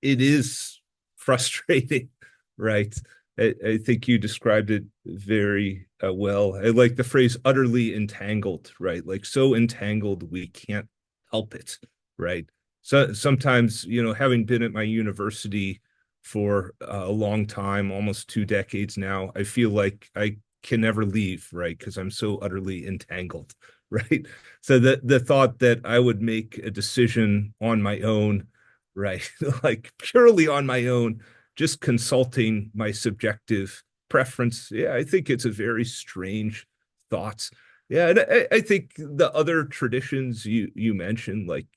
it is frustrating, right? I think you described it very well. I like the phrase utterly entangled, right? Like so entangled we can't help it, right? So sometimes, having been at my university for a long time, almost 2 decades now. I feel like I can never leave, right? Because I'm so utterly entangled, right? So the thought that I would make a decision on my own, right? Like purely on my own, just consulting my subjective preference. Yeah, I think it's a very strange thought. Yeah, and I think the other traditions you mentioned, like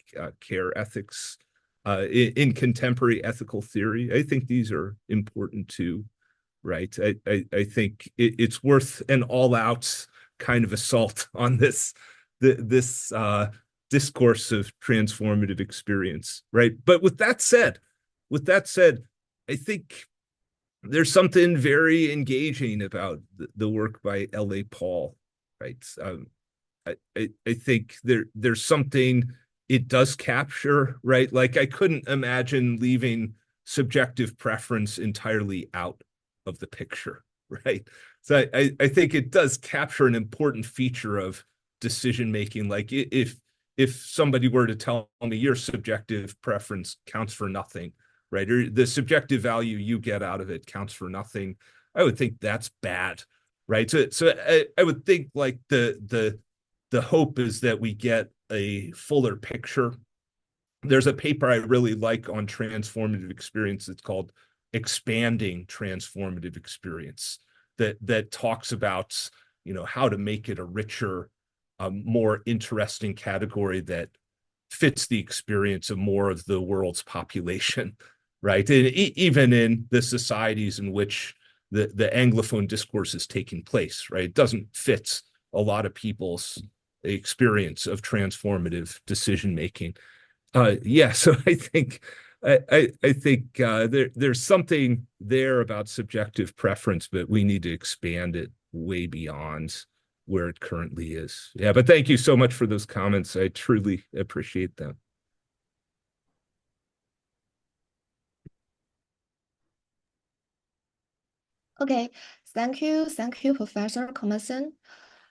care ethics, in contemporary ethical theory, I think these are important too, right? I think it's worth an all-out kind of assault on this discourse of transformative experience, right? But with that said, I think there's something very engaging about the work by L.A. Paul, right? I think there's something it does capture, right? Like I couldn't imagine leaving subjective preference entirely out of the picture, right? So I think it does capture an important feature of decision making. Like if somebody were to tell me your subjective preference counts for nothing, right? Or the subjective value you get out of it counts for nothing, I would think that's bad, right? So I would think like the hope is that we get a fuller picture. There's a paper I really like on transformative experience. It's called Expanding Transformative Experience that talks about, how to make it a richer, more interesting category that fits the experience of more of the world's population, right? And even in the societies in which the Anglophone discourse is taking place, right? It doesn't fit a lot of people's experience of transformative decision making. So I think there's something there about subjective preference, but we need to expand it way beyond where it currently is. Yeah, but thank you so much for those comments. I truly appreciate them. Okay, thank you, Professor Kalmanson.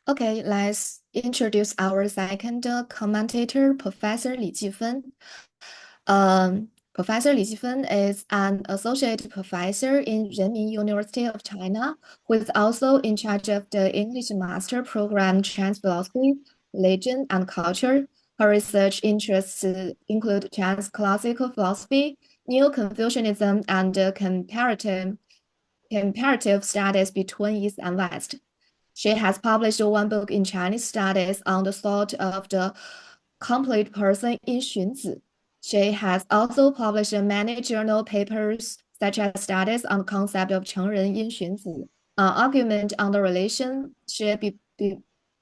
Okay, let's introduce our second commentator, Professor Li Jifen. Professor Li Jifen is an associate professor in Renmin University of China, who is also in charge of the English master program Trans Philosophy, Religion, and Culture. Her research interests include trans classical philosophy, Neo Confucianism, and comparative studies between East and West. She has published one book in Chinese studies on the thought of the complete person in Xunzi. She has also published many journal papers, such as studies on the concept of 成人因荀子, an argument on the relationship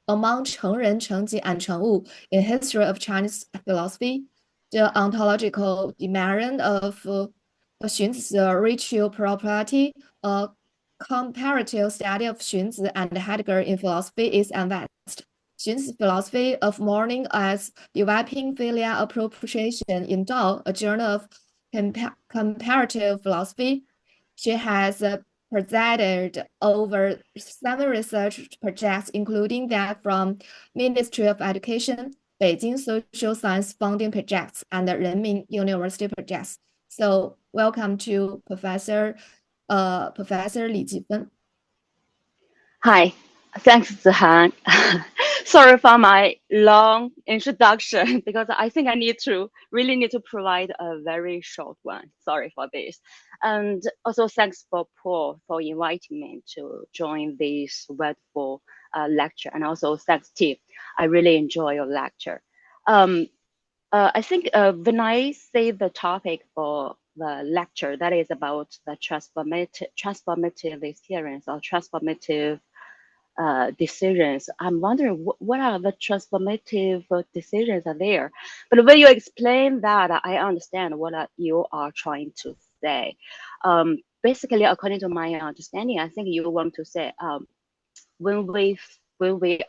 among 成人, 成己, and 成物 in history of Chinese philosophy, the ontological demerit of Xunzi's ritual property, a comparative study of Xunzi and Heidegger in philosophy, East and West. Xunzi's philosophy of mourning as developing filial appropriation in Dao, a journal of comparative philosophy. She has presided over 7 research projects, including that from Ministry of Education, Beijing Social Science Funding Projects, and the Renmin University projects. So welcome to Professor Li Jifen. Hi, thanks, Zihan. Sorry for my long introduction because I think I really need to provide a very short one. Sorry for this. And also thanks for Paul for inviting me to join this wonderful lecture. And also thanks, Tim. I really enjoy your lecture. I think when I say the topic for the lecture, that is about the transformative experience or transformative decisions. I'm wondering what are the transformative decisions are there. But when you explain that, I understand what you are trying to say. Basically, according to my understanding, I think you want to say when we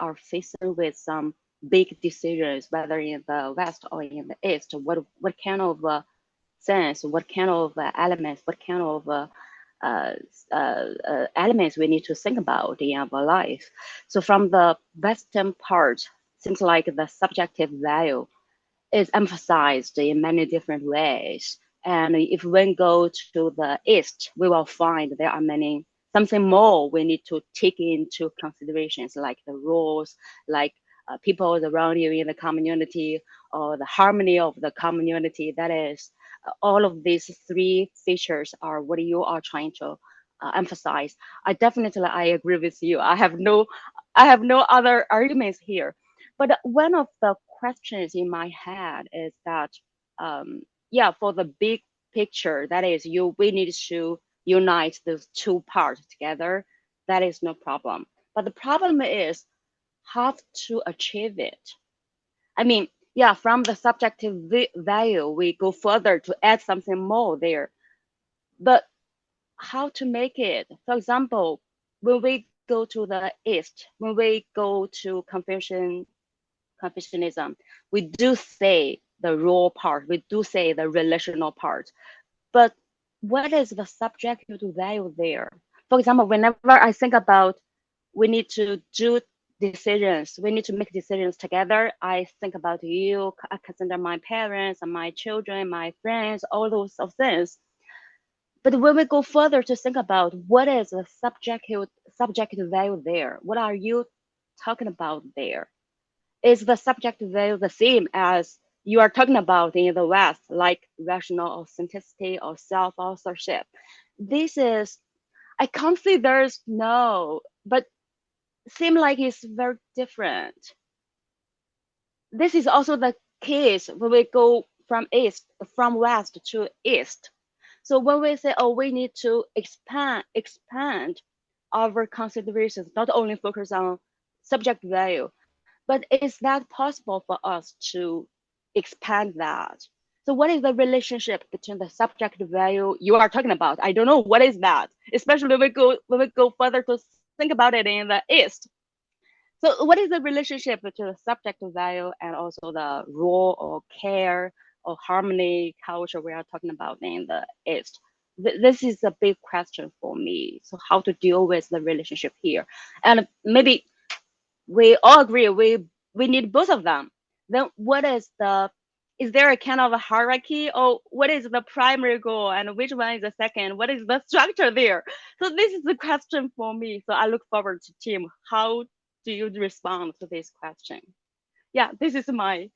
are facing with some big decisions, whether in the West or in the East, what kind of sense, what kind of elements, what kind of elements we need to think about in our life. So from the Western part, seems like the subjective value is emphasized in many different ways. And if we go to the east, we will find there are something more we need to take into considerations, like the rules, like people around you in the community, or the harmony of the community. That is, all of these three features are what you are trying to emphasize. I agree with you. I have no other arguments here. But one of the questions in my head is that, yeah, for the big picture, that is, we need to unite those two parts together. That is no problem. But the problem is how to achieve it. I mean, yeah, from the subjective value, we go further to add something more there. But how to make it? For example, when we go to the East, when we go to Confucianism, we do say the raw part, we do say the relational part. But what is the subjective value there? For example, whenever I think about we need to do decisions, we need to make decisions together, I think about you, I consider my parents and my children, my friends, all those of things. But when we go further to think about what is the subjective value there, what are you talking about there? Is the subjective value the same as you are talking about in the West, like rational authenticity or self-authorship? This is, I can't say there's no, but seem like it's very different. This is also the case when we go from West to East. So when we say, oh, we need to expand our considerations, not only focus on subject value, but is that possible for us to expand that? So what is the relationship between the subjective value you are talking about? I don't know, what is that? Especially when we go further to think about it in the East. So what is the relationship between the subjective value and also the role or care or harmony culture we are talking about in the East? This is a big question for me. So how to deal with the relationship here? And maybe we all agree we need both of them. Then what is there a kind of a hierarchy, or what is the primary goal and which one is the second? What is the structure there? So this is the question for me. So I look forward to Tim. How do you respond to this question? Yeah, this is my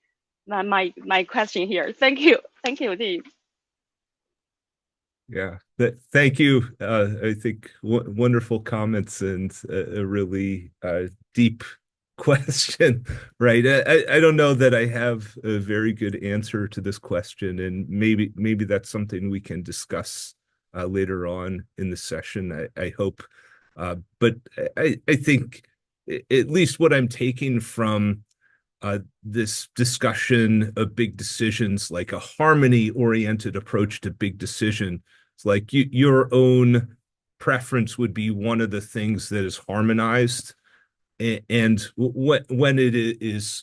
question here. Thank you, Tim. Yeah, thank you. I think wonderful comments and a really deep question, right? I don't know that I have a very good answer to this question, and maybe that's something we can discuss later on in the session, I hope. But I think at least what I'm taking from this discussion of big decisions, like a harmony-oriented approach to big decision, it's like your own preference would be one of the things that is harmonized. And when it is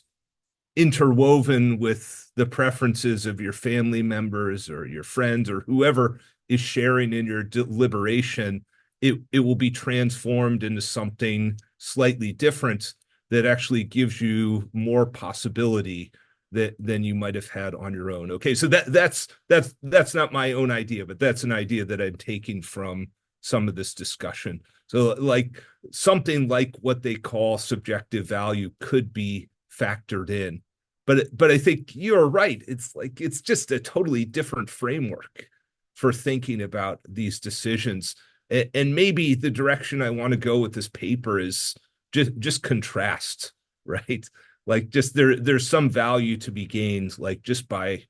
interwoven with the preferences of your family members or your friends or whoever is sharing in your deliberation, it will be transformed into something slightly different that actually gives you more possibility than you might have had on your own. Okay, so that's not my own idea, but that's an idea that I'm taking from some of this discussion. So like something like what they call subjective value could be factored in. But I think you're right. It's just a totally different framework for thinking about these decisions. And maybe the direction I want to go with this paper is just contrast, right? Like just there's some value to be gained, like just by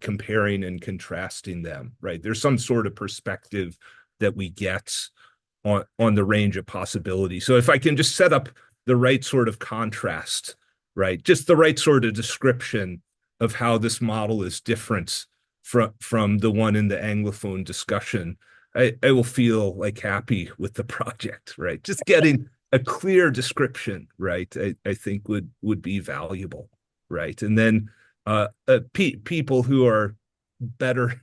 comparing and contrasting them, right? There's some sort of perspective that we get on the range of possibility. So if I can just set up the right sort of contrast, right? Just the right sort of description of how this model is different from the one in the Anglophone discussion, I will feel like happy with the project, right? Just getting a clear description, right? I think would be valuable, right? And then people who are better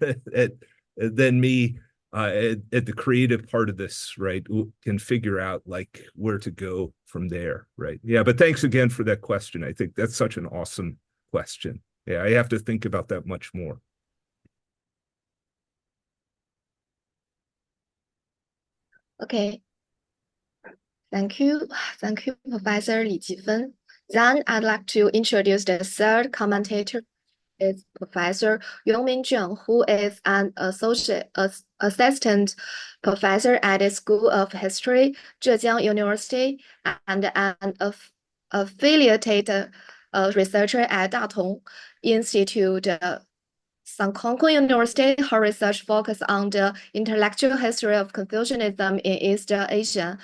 than me at the creative part of this, right, can figure out like where to go from there, right? Yeah, but thanks again for that question. I think that's such an awesome question. Yeah, I have to think about that much more. Okay. Thank you. Thank you, Professor Li Jifen. Then I'd like to introduce the third commentator. Is Professor Jung, who is an assistant professor at the School of History, Zhejiang University, and an affiliated researcher at Datong Institute. Hong University, her research focuses on the intellectual history of Confucianism in East Asia.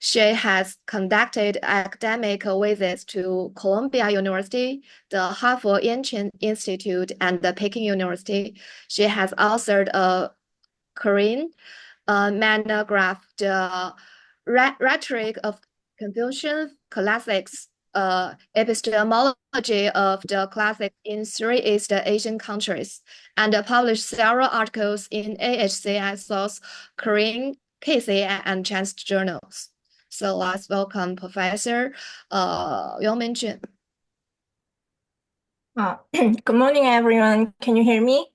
She has conducted academic visits to Columbia University, the Harvard Yenching Institute, and the Peking University. She has authored a Korean monograph, The Rhetoric of Confucian Classics, epistemology of the classics in 3 East Asian countries, and published several articles in AHCI source, Korean, KCI, and Chinese journals. So let's welcome Professor Jung. Good morning, everyone. Can you hear me?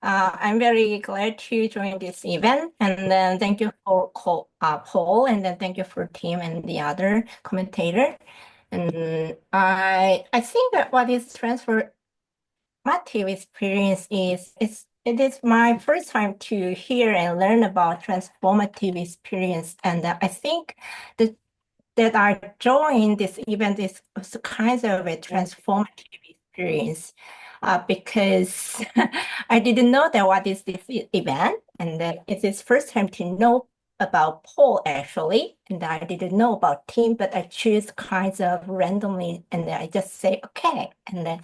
I'm very glad to join this event, and then thank you for Paul, and then thank you for Tim and the other commentator. And I think that what is transformative experience is it is my first time to hear and learn about transformative experience, and I think that I joined this event is kind of a transformative experience because I didn't know that what is this event, and it's his first time to know about Paul actually, and I didn't know about Tim, but I choose kinds of randomly, and I just say okay, and then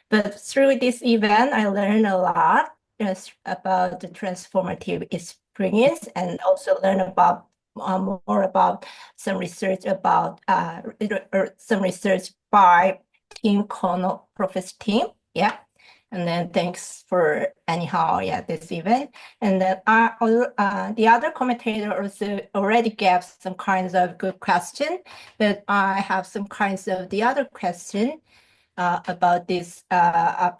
but through this event I learned a lot just about the transformative experience, and also learn about more about some research about some research by Tim Connolly, Professor Tim. Yeah. And then thanks for anyhow, yeah, this event. And then the other commentator also already gave some kinds of good question, but I have some kinds of the other question about this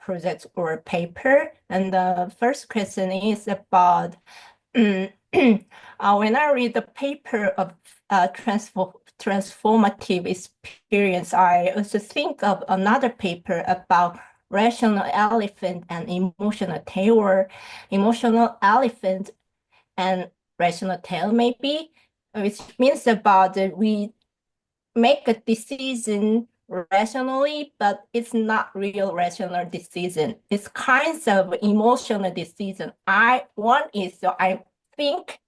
project or paper. And the first question is about when I read the paper of transformative experience, I also think of another paper about rational elephant and emotional tail, or emotional elephant and rational tail maybe, which means about we make a decision rationally, but it's not real rational decision. It's kinds of emotional decision. I think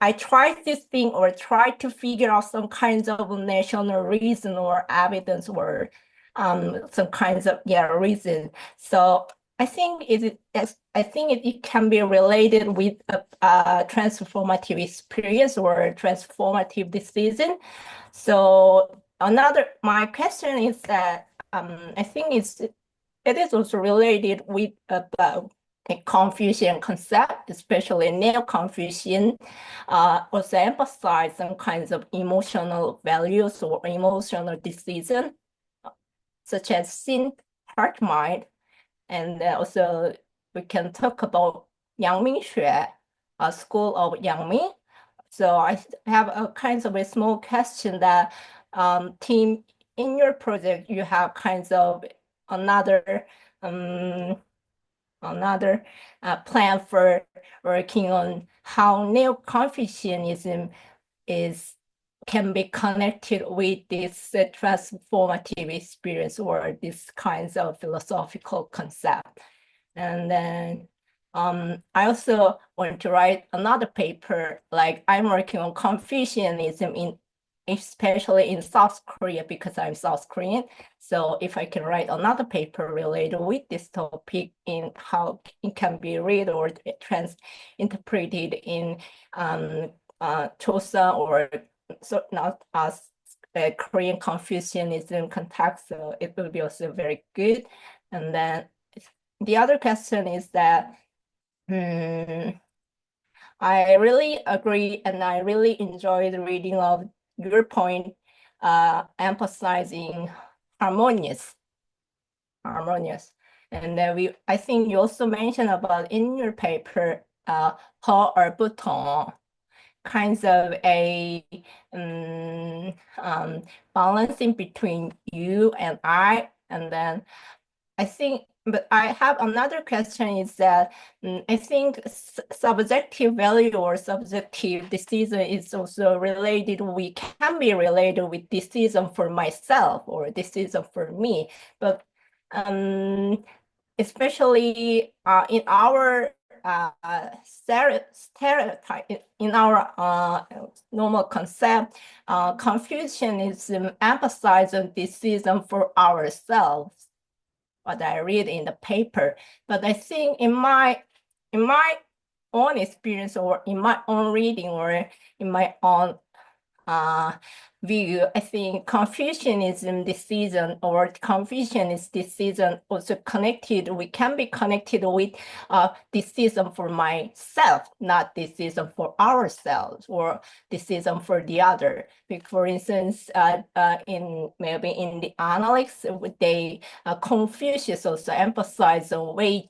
I try to think or try to figure out some kinds of national reason or evidence or some kinds of reason. So I think it can be related with a transformative experience or transformative decision. So my question is that I think it is also related with about the Confucian concept, especially Neo-Confucian, also emphasize some kinds of emotional values or emotional decision, such as sin, heart, mind, and also we can talk about Yang Xue, a school of Yang. So I have a kind of a small question that Tim, in your project, you have kinds of another plan for working on how Neo-Confucianism can be connected with this transformative experience or this kinds of philosophical concept. And then I also want to write another paper, like I'm working on Confucianism especially in South Korea because I'm South Korean. So if I can write another paper related with this topic in how it can be read or interpreted in Chosa or so not as Korean Confucianism context, so it will be also very good. And then the other question is that I really agree and I really enjoy the reading of your point, emphasizing harmonious. And then I think you also mentioned about in your paper 和而不同 kinds of a balancing between you and I. And then I think, but I have another question is that I think subjective value or subjective decision is also related. We can be related with decision for myself or decision for me, but especially in our stereotype, in our normal concept, Confucianism emphasizes decision for ourselves, what I read in the paper. But I think in my own experience or in my own reading or in my own view, I think Confucianism decision or Confucianist decision also connected. We can be connected with decision for myself, not decision for ourselves or decision for the other. Like for instance, in the analytics, they Confucius also emphasized the way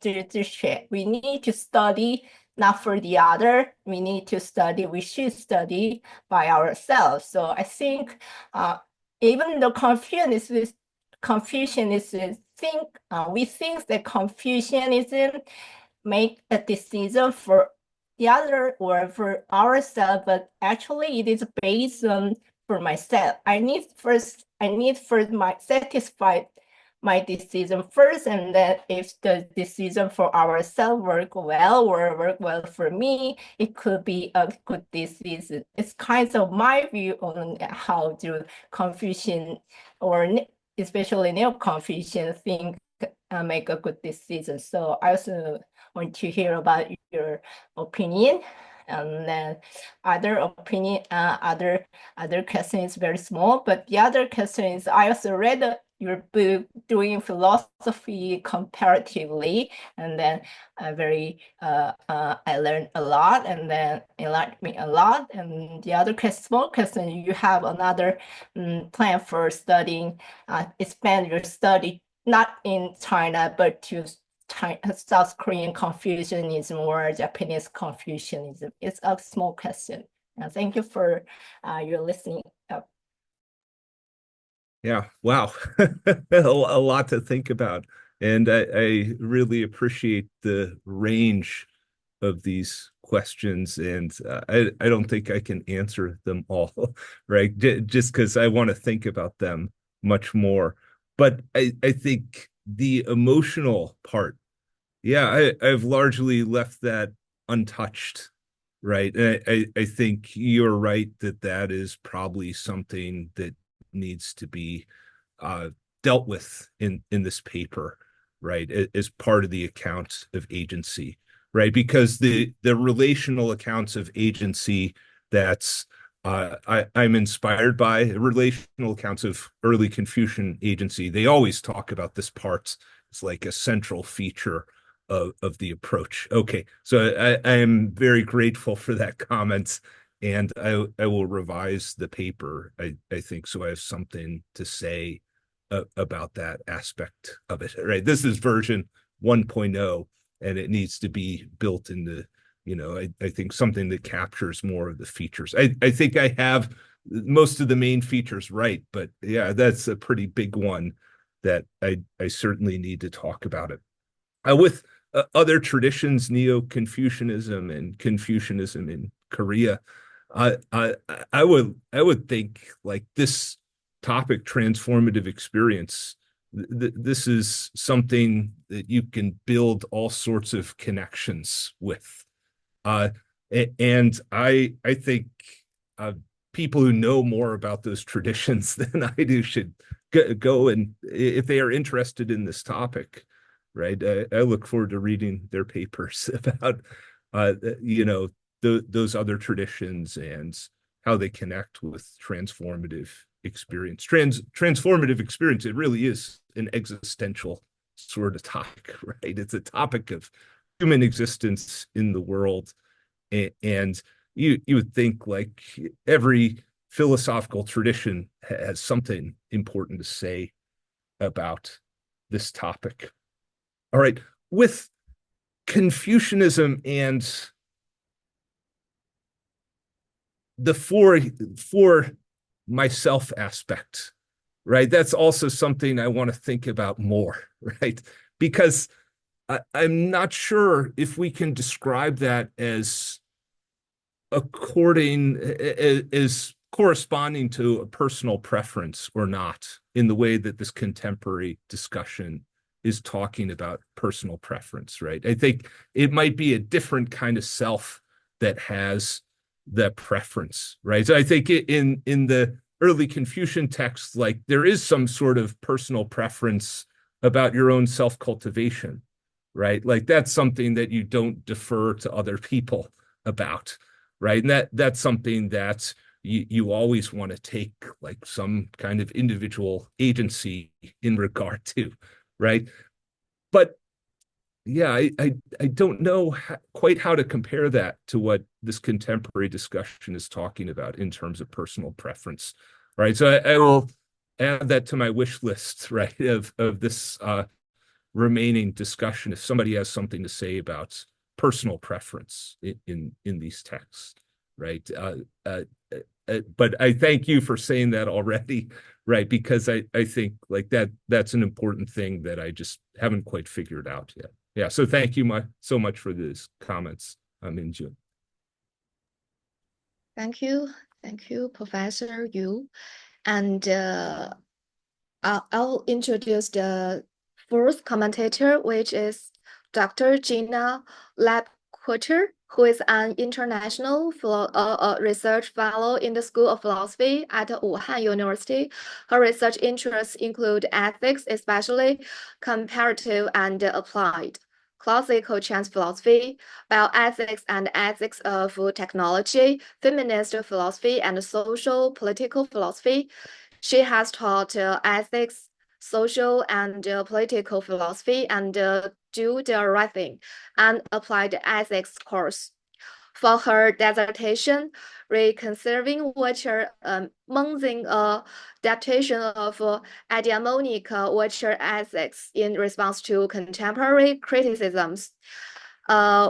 we need to study not for the other. We need to study. We should study by ourselves. So I think even though Confucianists think we think that Confucianism make a decision for the other or for ourselves, but actually it is based on for myself. I need first my satisfied my decision first, and then if the decision for ourselves work well or work well for me, it could be a good decision. It's kind of my view on how do Confucian or especially Neo-Confucian think make a good decision. So I also want to hear about your opinion. And then other question is very small, but the other question is I also read your book doing philosophy comparatively, and then I learned a lot, and then it liked me a lot. And the other small question, you have another plan for studying, expand your study not in China but to South Korean Confucianism or Japanese Confucianism. It's a small question. Thank you for your listening. Yeah, wow. A lot to think about. And I really appreciate the range of these questions. And I don't think I can answer them all, right? Just because I want to think about them much more. But I think the emotional part, yeah, I've largely left that untouched, right? I think you're right that is probably something that needs to be dealt with in this paper, right? As part of the accounts of agency, right? Because the relational accounts of agency that's I'm inspired by, relational accounts of early Confucian agency, they always talk about this part. It's like a central feature of the approach. Okay, so I am very grateful for that comment, and I will revise the paper, I think, so I have something to say about that aspect of it, right? This is version 1.0, and it needs to be built into, I think something that captures more of the features. I think I have most of the main features right, but yeah, that's a pretty big one that I certainly need to talk about it. With other traditions, Neo-Confucianism and Confucianism in Korea, I would think like this topic, transformative experience, this is something that you can build all sorts of connections with. And I think people who know more about those traditions than I do should go and, if they are interested in this topic, right? I look forward to reading their papers about, those other traditions and how they connect with transformative experience. Transformative experience, it really is an existential sort of topic, right? It's a topic of human existence in the world. And you would think like every philosophical tradition has something important to say about this topic. All right, with Confucianism and the for myself aspect, right? That's also something I want to think about more, right? Because I'm not sure if we can describe that as corresponding to a personal preference or not, in the way that this contemporary discussion is talking about personal preference, right? I think it might be a different kind of self that has that preference, right? So I think in the early Confucian texts, like there is some sort of personal preference about your own self-cultivation, right? Like that's something that you don't defer to other people about, right? And that's something that you always want to take like some kind of individual agency in regard to, right? But yeah, I don't know quite how to compare that to what this contemporary discussion is talking about in terms of personal preference, right? So I will add that to my wish list, right, of this remaining discussion if somebody has something to say about personal preference in these texts, right? But I thank you for saying that already, right? Because I think like that's an important thing that I just haven't quite figured out yet. Yeah, so thank you so much for these comments, Jung. Thank you, Professor Yu. And I'll introduce the fourth commentator, which is Dr. Gina Lebkuecher, who is an international research fellow in the School of Philosophy at Wuhan University. Her research interests include ethics, especially comparative and applied, classical Chinese philosophy, bioethics and ethics of technology, feminist philosophy, and social political philosophy. She has taught ethics, social and political philosophy, and do the right thing, and applied ethics course. For her dissertation, reconsidering Wuecher mounting adaptation of ideamonic Wuecher ethics in response to contemporary criticisms,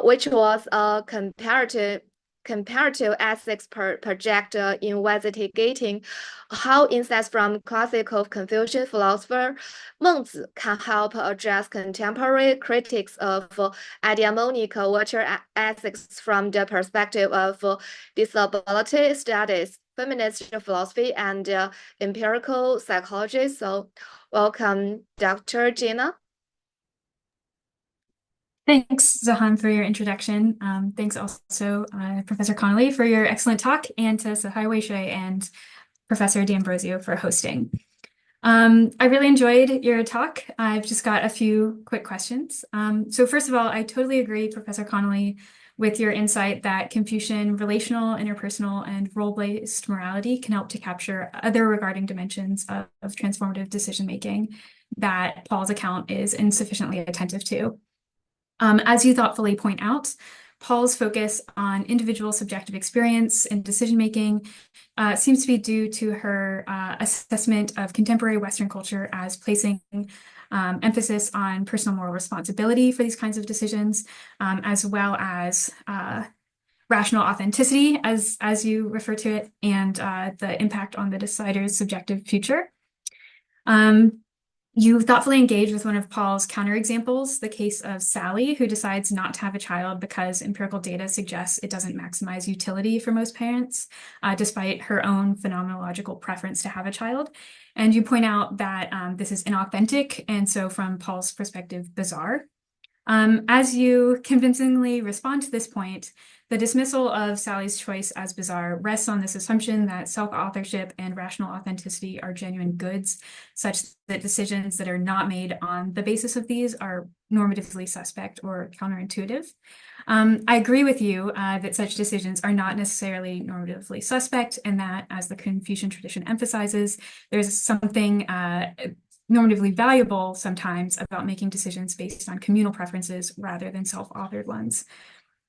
which was a comparative ethics project investigating how insights from classical Confucian philosopher Mengzi can help address contemporary critics of ideamonic Wuecher ethics from the perspective of disability studies, feminist philosophy, and empirical psychology. So welcome, Dr. Gina. Thanks, Zihan, for your introduction. Thanks also, Professor Connolly, for your excellent talk, and to 四海为学 and Professor D'Ambrosio for hosting. I really enjoyed your talk. I've just got a few quick questions. So first of all, I totally agree, Professor Connolly, with your insight that Confucian relational, interpersonal, and role-based morality can help to capture other regarding dimensions of transformative decision-making that Paul's account is insufficiently attentive to. As you thoughtfully point out, Paul's focus on individual subjective experience and decision-making seems to be due to her assessment of contemporary Western culture as placing emphasis on personal moral responsibility for these kinds of decisions, as well as rational authenticity, as you refer to it, and the impact on the decider's subjective future. You thoughtfully engage with one of Paul's counterexamples, the case of Sally, who decides not to have a child because empirical data suggests it doesn't maximize utility for most parents, despite her own phenomenological preference to have a child. And you point out that this is inauthentic, and so from Paul's perspective, bizarre. As you convincingly respond to this point, the dismissal of Sally's choice as bizarre rests on this assumption that self-authorship and rational authenticity are genuine goods, such that decisions that are not made on the basis of these are normatively suspect or counterintuitive. I agree with you that such decisions are not necessarily normatively suspect, and that, as the Confucian tradition emphasizes, there's something normatively valuable sometimes about making decisions based on communal preferences rather than self-authored ones.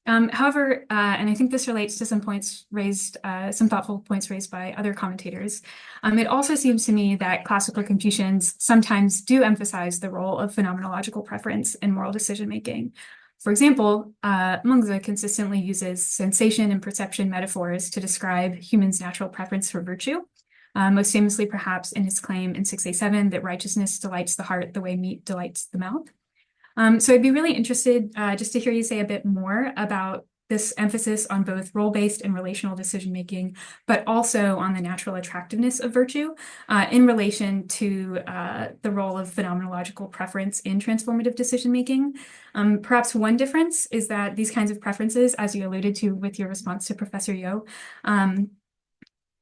However, and I think this relates to some points raised, some thoughtful points raised by other commentators, it also seems to me that classical Confucians sometimes do emphasize the role of phenomenological preference in moral decision-making. For example, Mengzi consistently uses sensation and perception metaphors to describe humans' natural preference for virtue, most famously perhaps in his claim in 687 that righteousness delights the heart the way meat delights the mouth. So I'd be really interested just to hear you say a bit more about this emphasis on both role-based and relational decision-making, but also on the natural attractiveness of virtue in relation to the role of phenomenological preference in transformative decision-making. Perhaps one difference is that these kinds of preferences, as you alluded to with your response to Professor Yo, are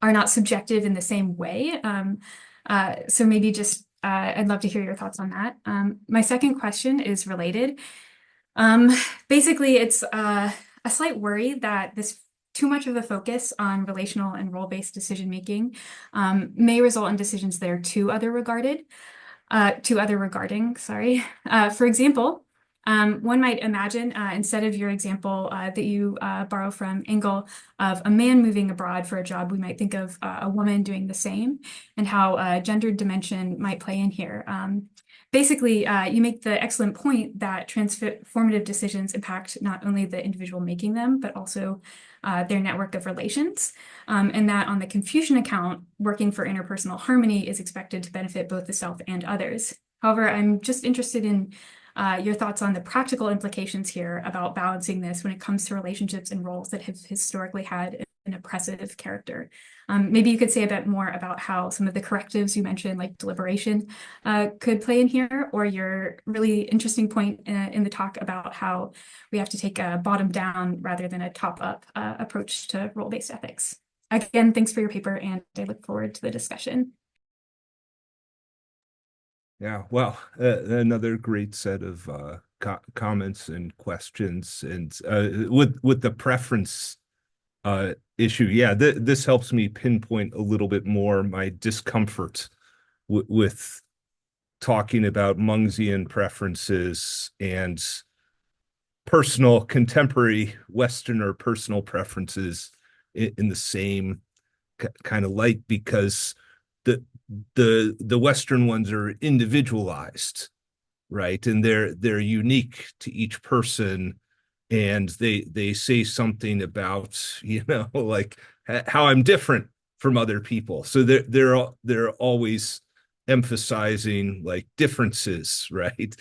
not subjective in the same way. So maybe just I'd love to hear your thoughts on that. My second question is related. Basically, it's a slight worry that this too much of a focus on relational and role-based decision-making may result in decisions that are too other regarding, sorry. For example, one might imagine, instead of your example that you borrow from Engel of a man moving abroad for a job, we might think of a woman doing the same and how a gendered dimension might play in here. Basically, you make the excellent point that transformative decisions impact not only the individual making them, but also their network of relations, and that on the Confucian account, working for interpersonal harmony is expected to benefit both the self and others. However, I'm just interested in your thoughts on the practical implications here about balancing this when it comes to relationships and roles that have historically had an oppressive character. Maybe you could say a bit more about how some of the correctives you mentioned, like deliberation, could play in here, or your really interesting point in the talk about how we have to take a bottom-down rather than a top-up approach to role-based ethics. Again, thanks for your paper, and I look forward to the discussion. Yeah, well, another great set of comments and questions, and with the preference issue, yeah, this helps me pinpoint a little bit more my discomfort with talking about Mengzian preferences and personal contemporary Westerner personal preferences in the same kind of light, because the Western ones are individualized, right? And they're unique to each person, and they say something about, like how I'm different from other people. So they're always emphasizing like differences, right?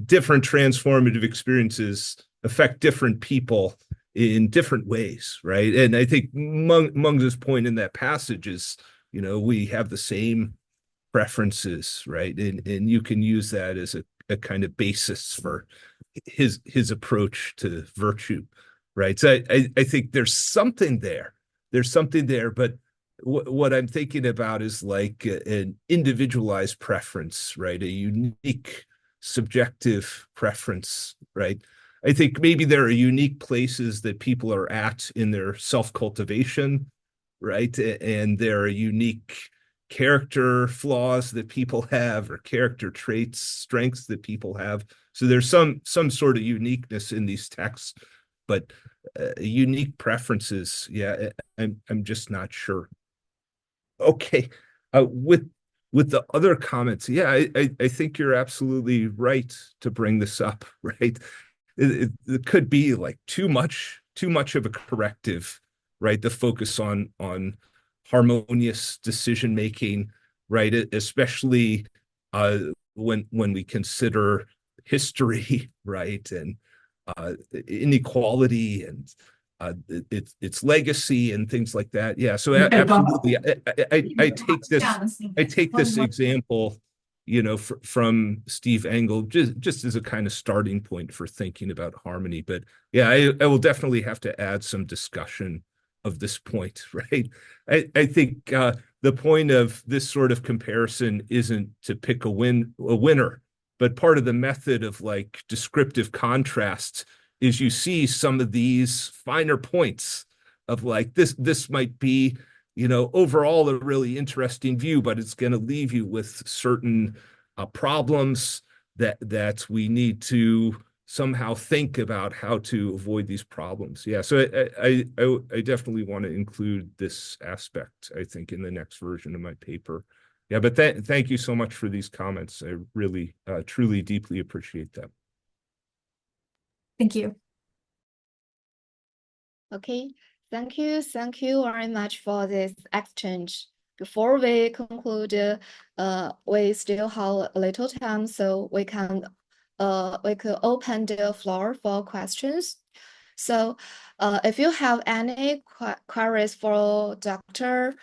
Different transformative experiences affect different people in different ways, right? And I think Meng's point in that passage is, we have the same preferences, right? And you can use that as a kind of basis for his approach to virtue, right? So I think there's something there. But what I'm thinking about is like an individualized preference, right? A unique subjective preference, right? I think maybe there are unique places that people are at in their self-cultivation, right? And there are unique character flaws that people have, or character traits, strengths that people have. So there's some sort of uniqueness in these texts, but unique preferences, yeah, I'm just not sure. Okay, with the other comments, yeah, I think you're absolutely right to bring this up, right? It could be like too much of a corrective, right? The focus on harmonious decision making, right? Especially when we consider history, right, and inequality and its legacy and things like that. Yeah, so absolutely, I take this example, from Steve Engel, just as a kind of starting point for thinking about harmony. But yeah, I will definitely have to add some discussion of this point, right? I think the point of this sort of comparison isn't to pick a winner, but part of the method of like descriptive contrast is you see some of these finer points of like this might be, overall a really interesting view, but it's going to leave you with certain problems that we need to somehow think about how to avoid these problems. Yeah, so I definitely want to include this aspect, I think, in the next version of my paper. Yeah, but thank you so much for these comments. I really, truly, deeply appreciate them. Thank you. Okay, thank you very much for this exchange. Before we conclude, we still have a little time, so we could open the floor for questions. So, if you have any queries for Dr.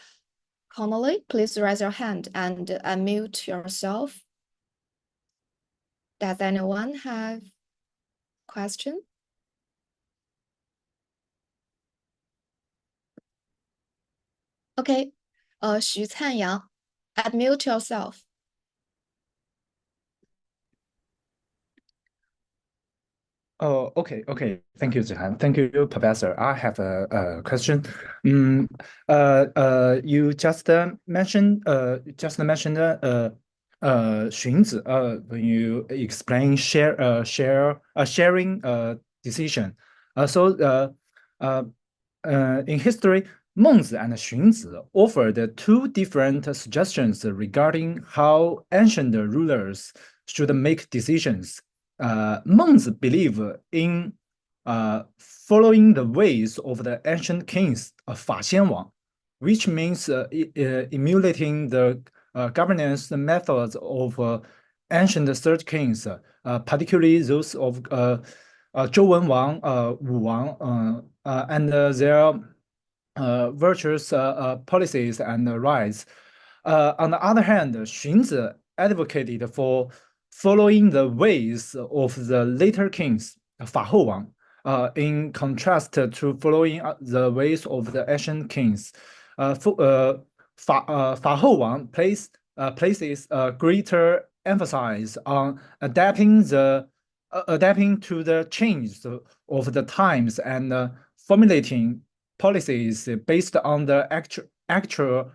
Connolly, please raise your hand and unmute yourself. Does anyone have question? Okay, Xu Canyang, unmute yourself. Oh, okay. Thank you, Zihan. Thank you, Professor. I have a question. You just mentioned 荀子 when you explain sharing decision. In history, Mengzi and 荀子 offered two different suggestions regarding how ancient rulers should make decisions. Mengzi believe in following the ways of the ancient kings of 法先王, which means emulating the governance methods of ancient third kings, particularly those of Zhou Wenwang, Wu Wang, and their virtuous policies and rights. On the other hand, Xunzi advocated for following the ways of the later kings, 法后王, in contrast to following the ways of the ancient kings. 法后王 places greater emphasis on adapting to the changes of the times and formulating policies based on the actual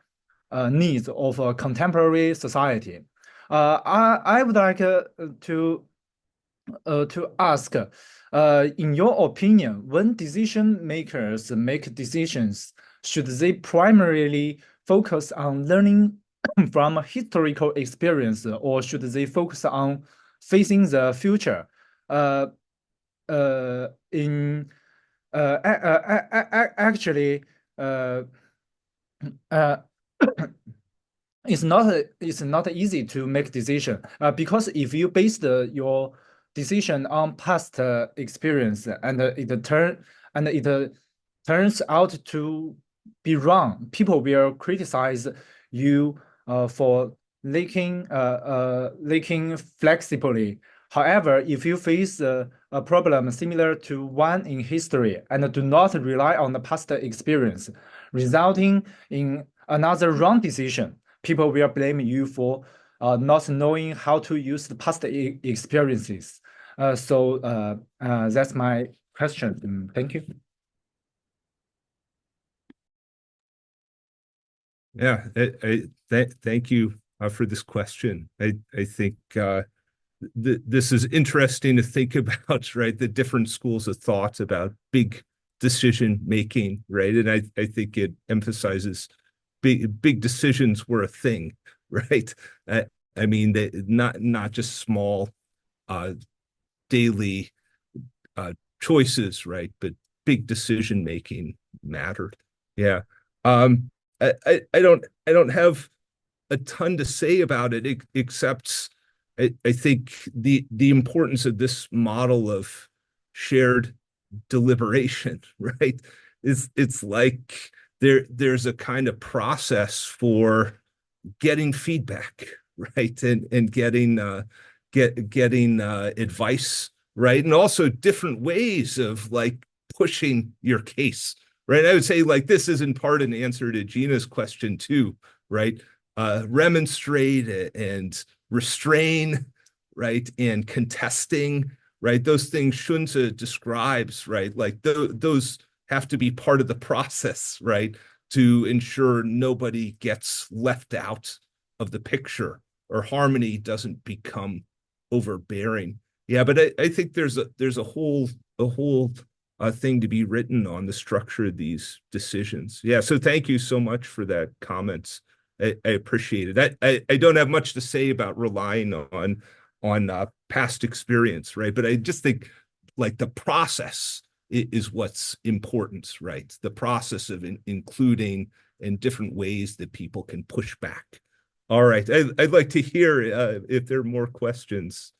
needs of a contemporary society. I would like to ask, in your opinion, when decision makers make decisions, should they primarily focus on learning from historical experience, or should they focus on facing the future? Actually, it's not easy to make decision because if you base your decision on past experience and it turns out to be wrong, people will criticize you for lacking flexibly. However, if you face a problem similar to one in history and do not rely on the past experience, resulting in another wrong decision, people will blame you for not knowing how to use the past experiences. So that's my question. Thank you. Yeah, thank you for this question. I think this is interesting to think about, right? The different schools of thought about big decision making, right? And I think it emphasizes big decisions were a thing, right? I mean, not just small daily choices, right? But big decision making mattered. Yeah. I don't have a ton to say about it except I think the importance of this model of shared deliberation, right? It's like there's a kind of process for getting feedback, right? And getting advice, right? And also different ways of like pushing your case, right? I would say like this is in part an answer to Gina's question too, right? Remonstrate and restrain, right? And contesting, right? Those things Xunzi describes, right? Like those have to be part of the process, right? To ensure nobody gets left out of the picture or harmony doesn't become overbearing. Yeah, but I think there's a whole thing to be written on the structure of these decisions. Yeah, so thank you so much for that comments. I appreciate it. I don't have much to say about relying on past experience, right? But I just think like the process is what's important, right? The process of including in different ways that people can push back. All right, I'd like to hear if there are more questions,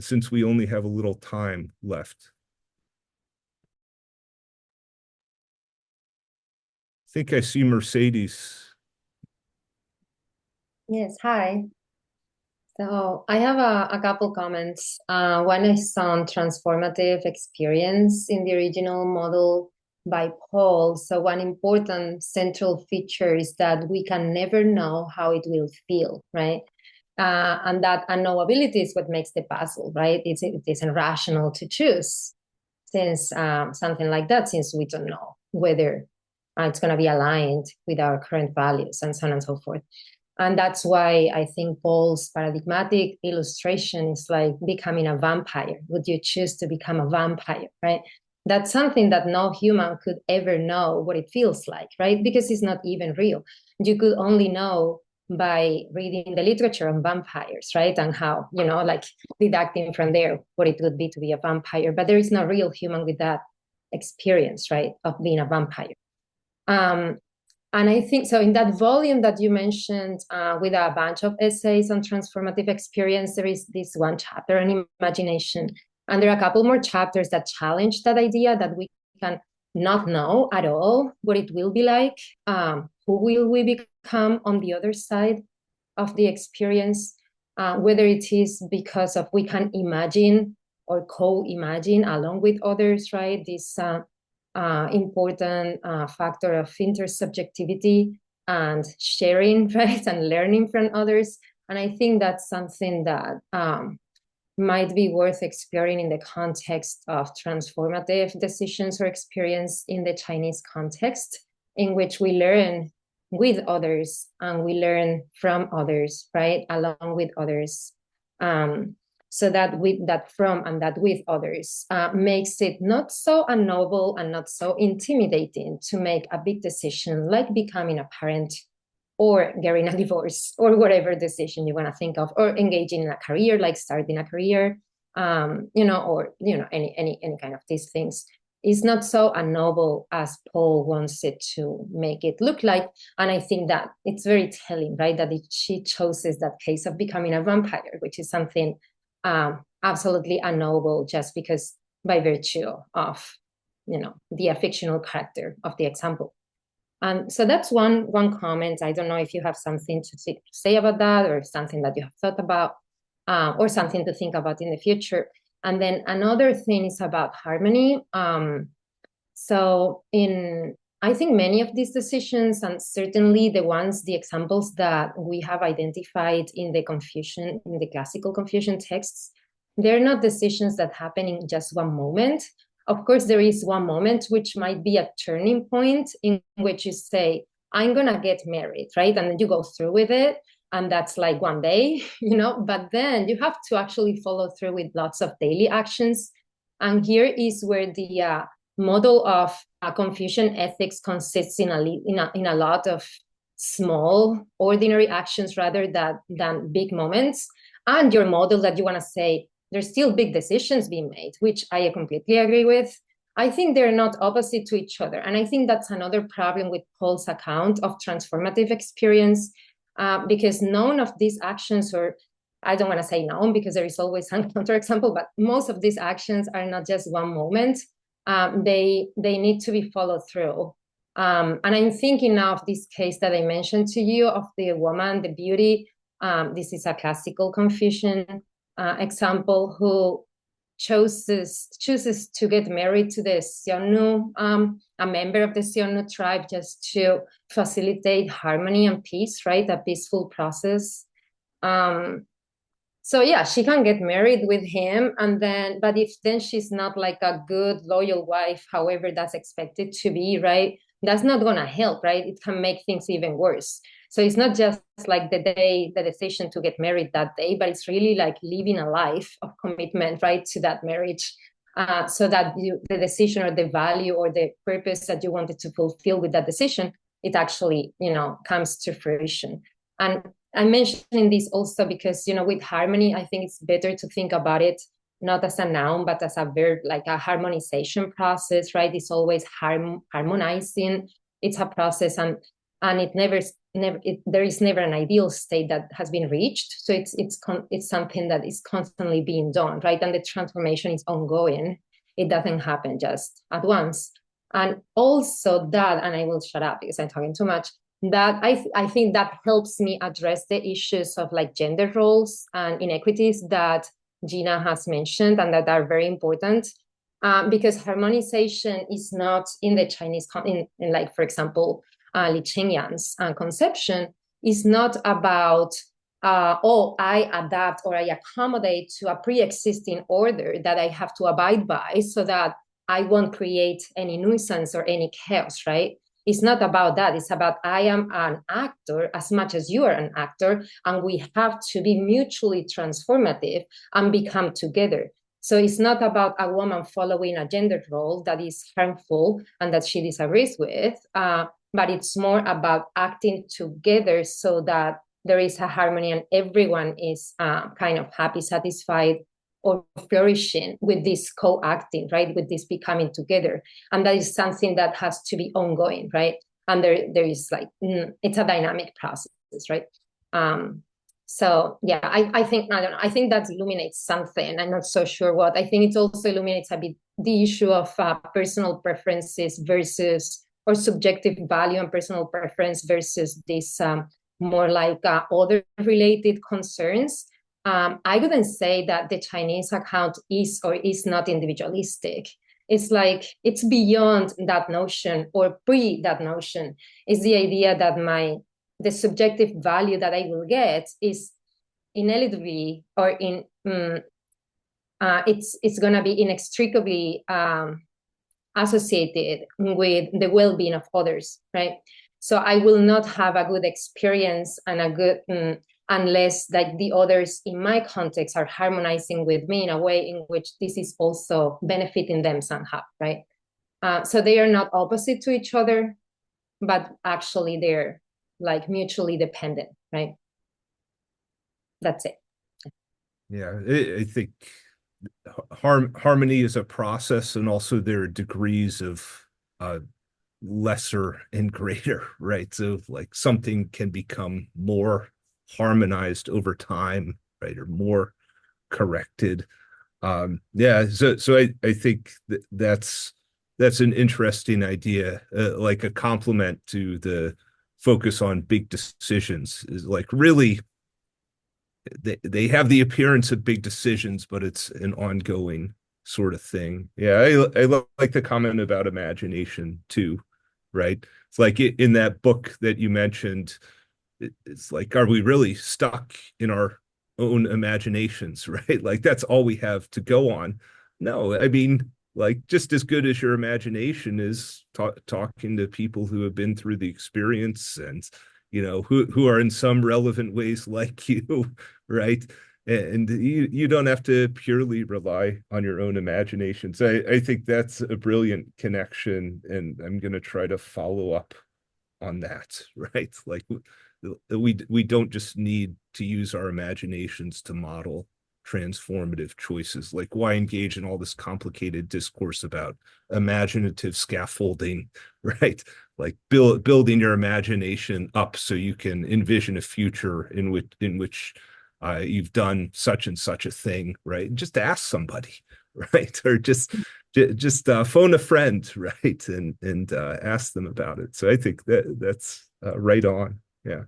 since we only have a little time left. I think I see Mercedes. Yes, hi. So I have a couple comments. One is on transformative experience in the original model by Paul. So one important central feature is that we can never know how it will feel, right? And that unknowability is what makes the puzzle, right? It isn't rational to choose since something like that, since we don't know whether it's going to be aligned with our current values and so on and so forth. And that's why I think Paul's paradigmatic illustration is like becoming a vampire. Would you choose to become a vampire, right? That's something that no human could ever know what it feels like, right? Because it's not even real. You could only know by reading the literature on vampires, right? And how, like deducting from there what it would be to be a vampire. But there is no real human with that experience, right, of being a vampire. And I think so in that volume that you mentioned with a bunch of essays on transformative experience, there is this one chapter on imagination. And there are a couple more chapters that challenge that idea that we can not know at all what it will be like. Who will we become on the other side of the experience? Whether it is because of we can imagine or co-imagine along with others, right? This important factor of intersubjectivity and sharing, right, and learning from others. And I think that's something that might be worth exploring in the context of transformative decisions or experience in the Chinese context, in which we learn with others and we learn from others, right, along with others. So that with that from and that with others makes it not so unknowable and not so intimidating to make a big decision like becoming a parent or getting a divorce or whatever decision you want to think of, or engaging in a career, like starting a career, or any kind of these things. Is not so unknowable as Paul wants it to make it look like. And I think that it's very telling, right, that she chooses that case of becoming a vampire, which is something absolutely unknowable just because by virtue of, the fictional character of the example. And so that's one comment. I don't know if you have something to say about that, or something that you have thought about, or something to think about in the future. And then another thing is about harmony. So I think many of these decisions, and certainly the examples that we have identified in the classical Confucian texts, they're not decisions that happen in just one moment. Of course, there is one moment which might be a turning point in which you say, I'm gonna get married, right? And then you go through with it. And that's like one day, but then you have to actually follow through with lots of daily actions. And here is where the model of Confucian ethics consists in a lot of small, ordinary actions rather than big moments. And your model that you want to say, there's still big decisions being made, which I completely agree with. I think they're not opposite to each other. And I think that's another problem with Paul's account of transformative experience, because none of these actions, or I don't want to say none because there is always some counterexample, but most of these actions are not just one moment. They need to be followed through. And I'm thinking now of this case that I mentioned to you of the woman, the beauty. This is a classical Confucian example who chooses to get married to the Xiongnu, a member of the Xiongnu tribe, just to facilitate harmony and peace, right? A peaceful process. So yeah, she can get married with him, but if then she's not like a good, loyal wife, however that's expected to be, right? That's not gonna help, right? It can make things even worse. So it's not just like the decision to get married that day, but it's really like living a life of commitment, right, to that marriage, so that the decision or the value or the purpose that you wanted to fulfill with that decision, it actually, comes to fruition. And I'm mentioning this also because, with harmony, I think it's better to think about it not as a noun, but as a verb, like a harmonization process, right? It's always harmonizing. It's a process, and it there is never an ideal state that has been reached. So it's something that is constantly being done, right? And the transformation is ongoing. It doesn't happen just at once. And also that, and I will shut up because I'm talking too much, that I think that helps me address the issues of like gender roles and inequities that Gina has mentioned and that are very important, because harmonization is not in the Chinese, in like, for example, Li Chengyan's conception, is not about, I adapt or I accommodate to a pre-existing order that I have to abide by so that I won't create any nuisance or any chaos, right? It's not about that. It's about I am an actor as much as you are an actor, and we have to be mutually transformative and become together. So it's not about a woman following a gender role that is harmful and that she disagrees with, but it's more about acting together so that there is a harmony and everyone is kind of happy, satisfied, or flourishing with this co-acting, right? With this becoming together. And that is something that has to be ongoing, right? And there is like, it's a dynamic process, right? So yeah, I think, I don't know, I think that illuminates something. I'm not so sure what. I think it also illuminates a bit the issue of personal preferences versus, or subjective value and personal preference versus this more like other related concerns. I wouldn't say that the Chinese account is or is not individualistic. It's like, it's beyond that notion or pre that notion. It's the idea that the subjective value that I will get is inevitably or it's going to be inextricably associated with the well-being of others, right? So I will not have a good experience and a good unless like the others in my context are harmonizing with me in a way in which this is also benefiting them somehow, right? So they are not opposite to each other, but actually they're like mutually dependent, right? That's it. Yeah, I think harmony is a process, and also there are degrees of lesser and greater, right? So like something can become more harmonized over time, right, or more corrected. Yeah, so I think that's an interesting idea, like a complement to the focus on big decisions. Is like really they have the appearance of big decisions, but it's an ongoing sort of thing. Yeah, I like the comment about imagination too, right? It's like in that book that you mentioned, it's like, are we really stuck in our own imaginations, right? Like that's all we have to go on. No, I mean, like just as good as your imagination is talking to people who have been through the experience and who are in some relevant ways like you, right? And you don't have to purely rely on your own imagination. So I think that's a brilliant connection, and I'm going to try to follow up on that, right? Like we don't just need to use our imaginations to model transformative choices. Like why engage in all this complicated discourse about imaginative scaffolding, right? Like building your imagination up so you can envision a future in which you've done such and such a thing, right? And just ask somebody, right? Or just phone a friend, right? And ask them about it. So I think that's right on. Yeah.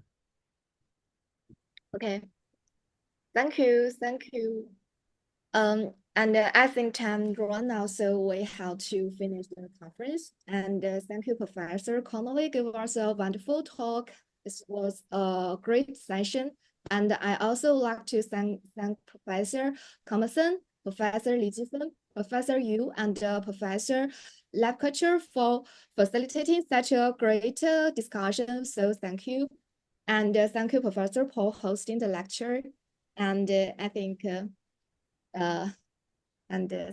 Okay. Thank you. And I think time run out, so we have to finish the conference. And thank you, Professor Connolly, gave us a wonderful talk. This was a great session. And I also like to thank Professor Kalmanson, Professor Jifen, Professor Yu, and Professor Lebkuecher for facilitating such a great discussion. So thank you. And thank you, Professor Paul, hosting the lecture. And I think,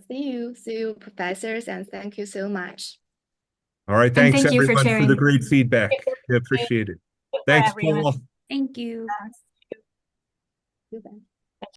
see you, professors, and thank you so much. All right, thanks thank you for everyone for the sharing. great feedback. I appreciate it. Thanks, everyone. Paul. Thank you. Goodbye.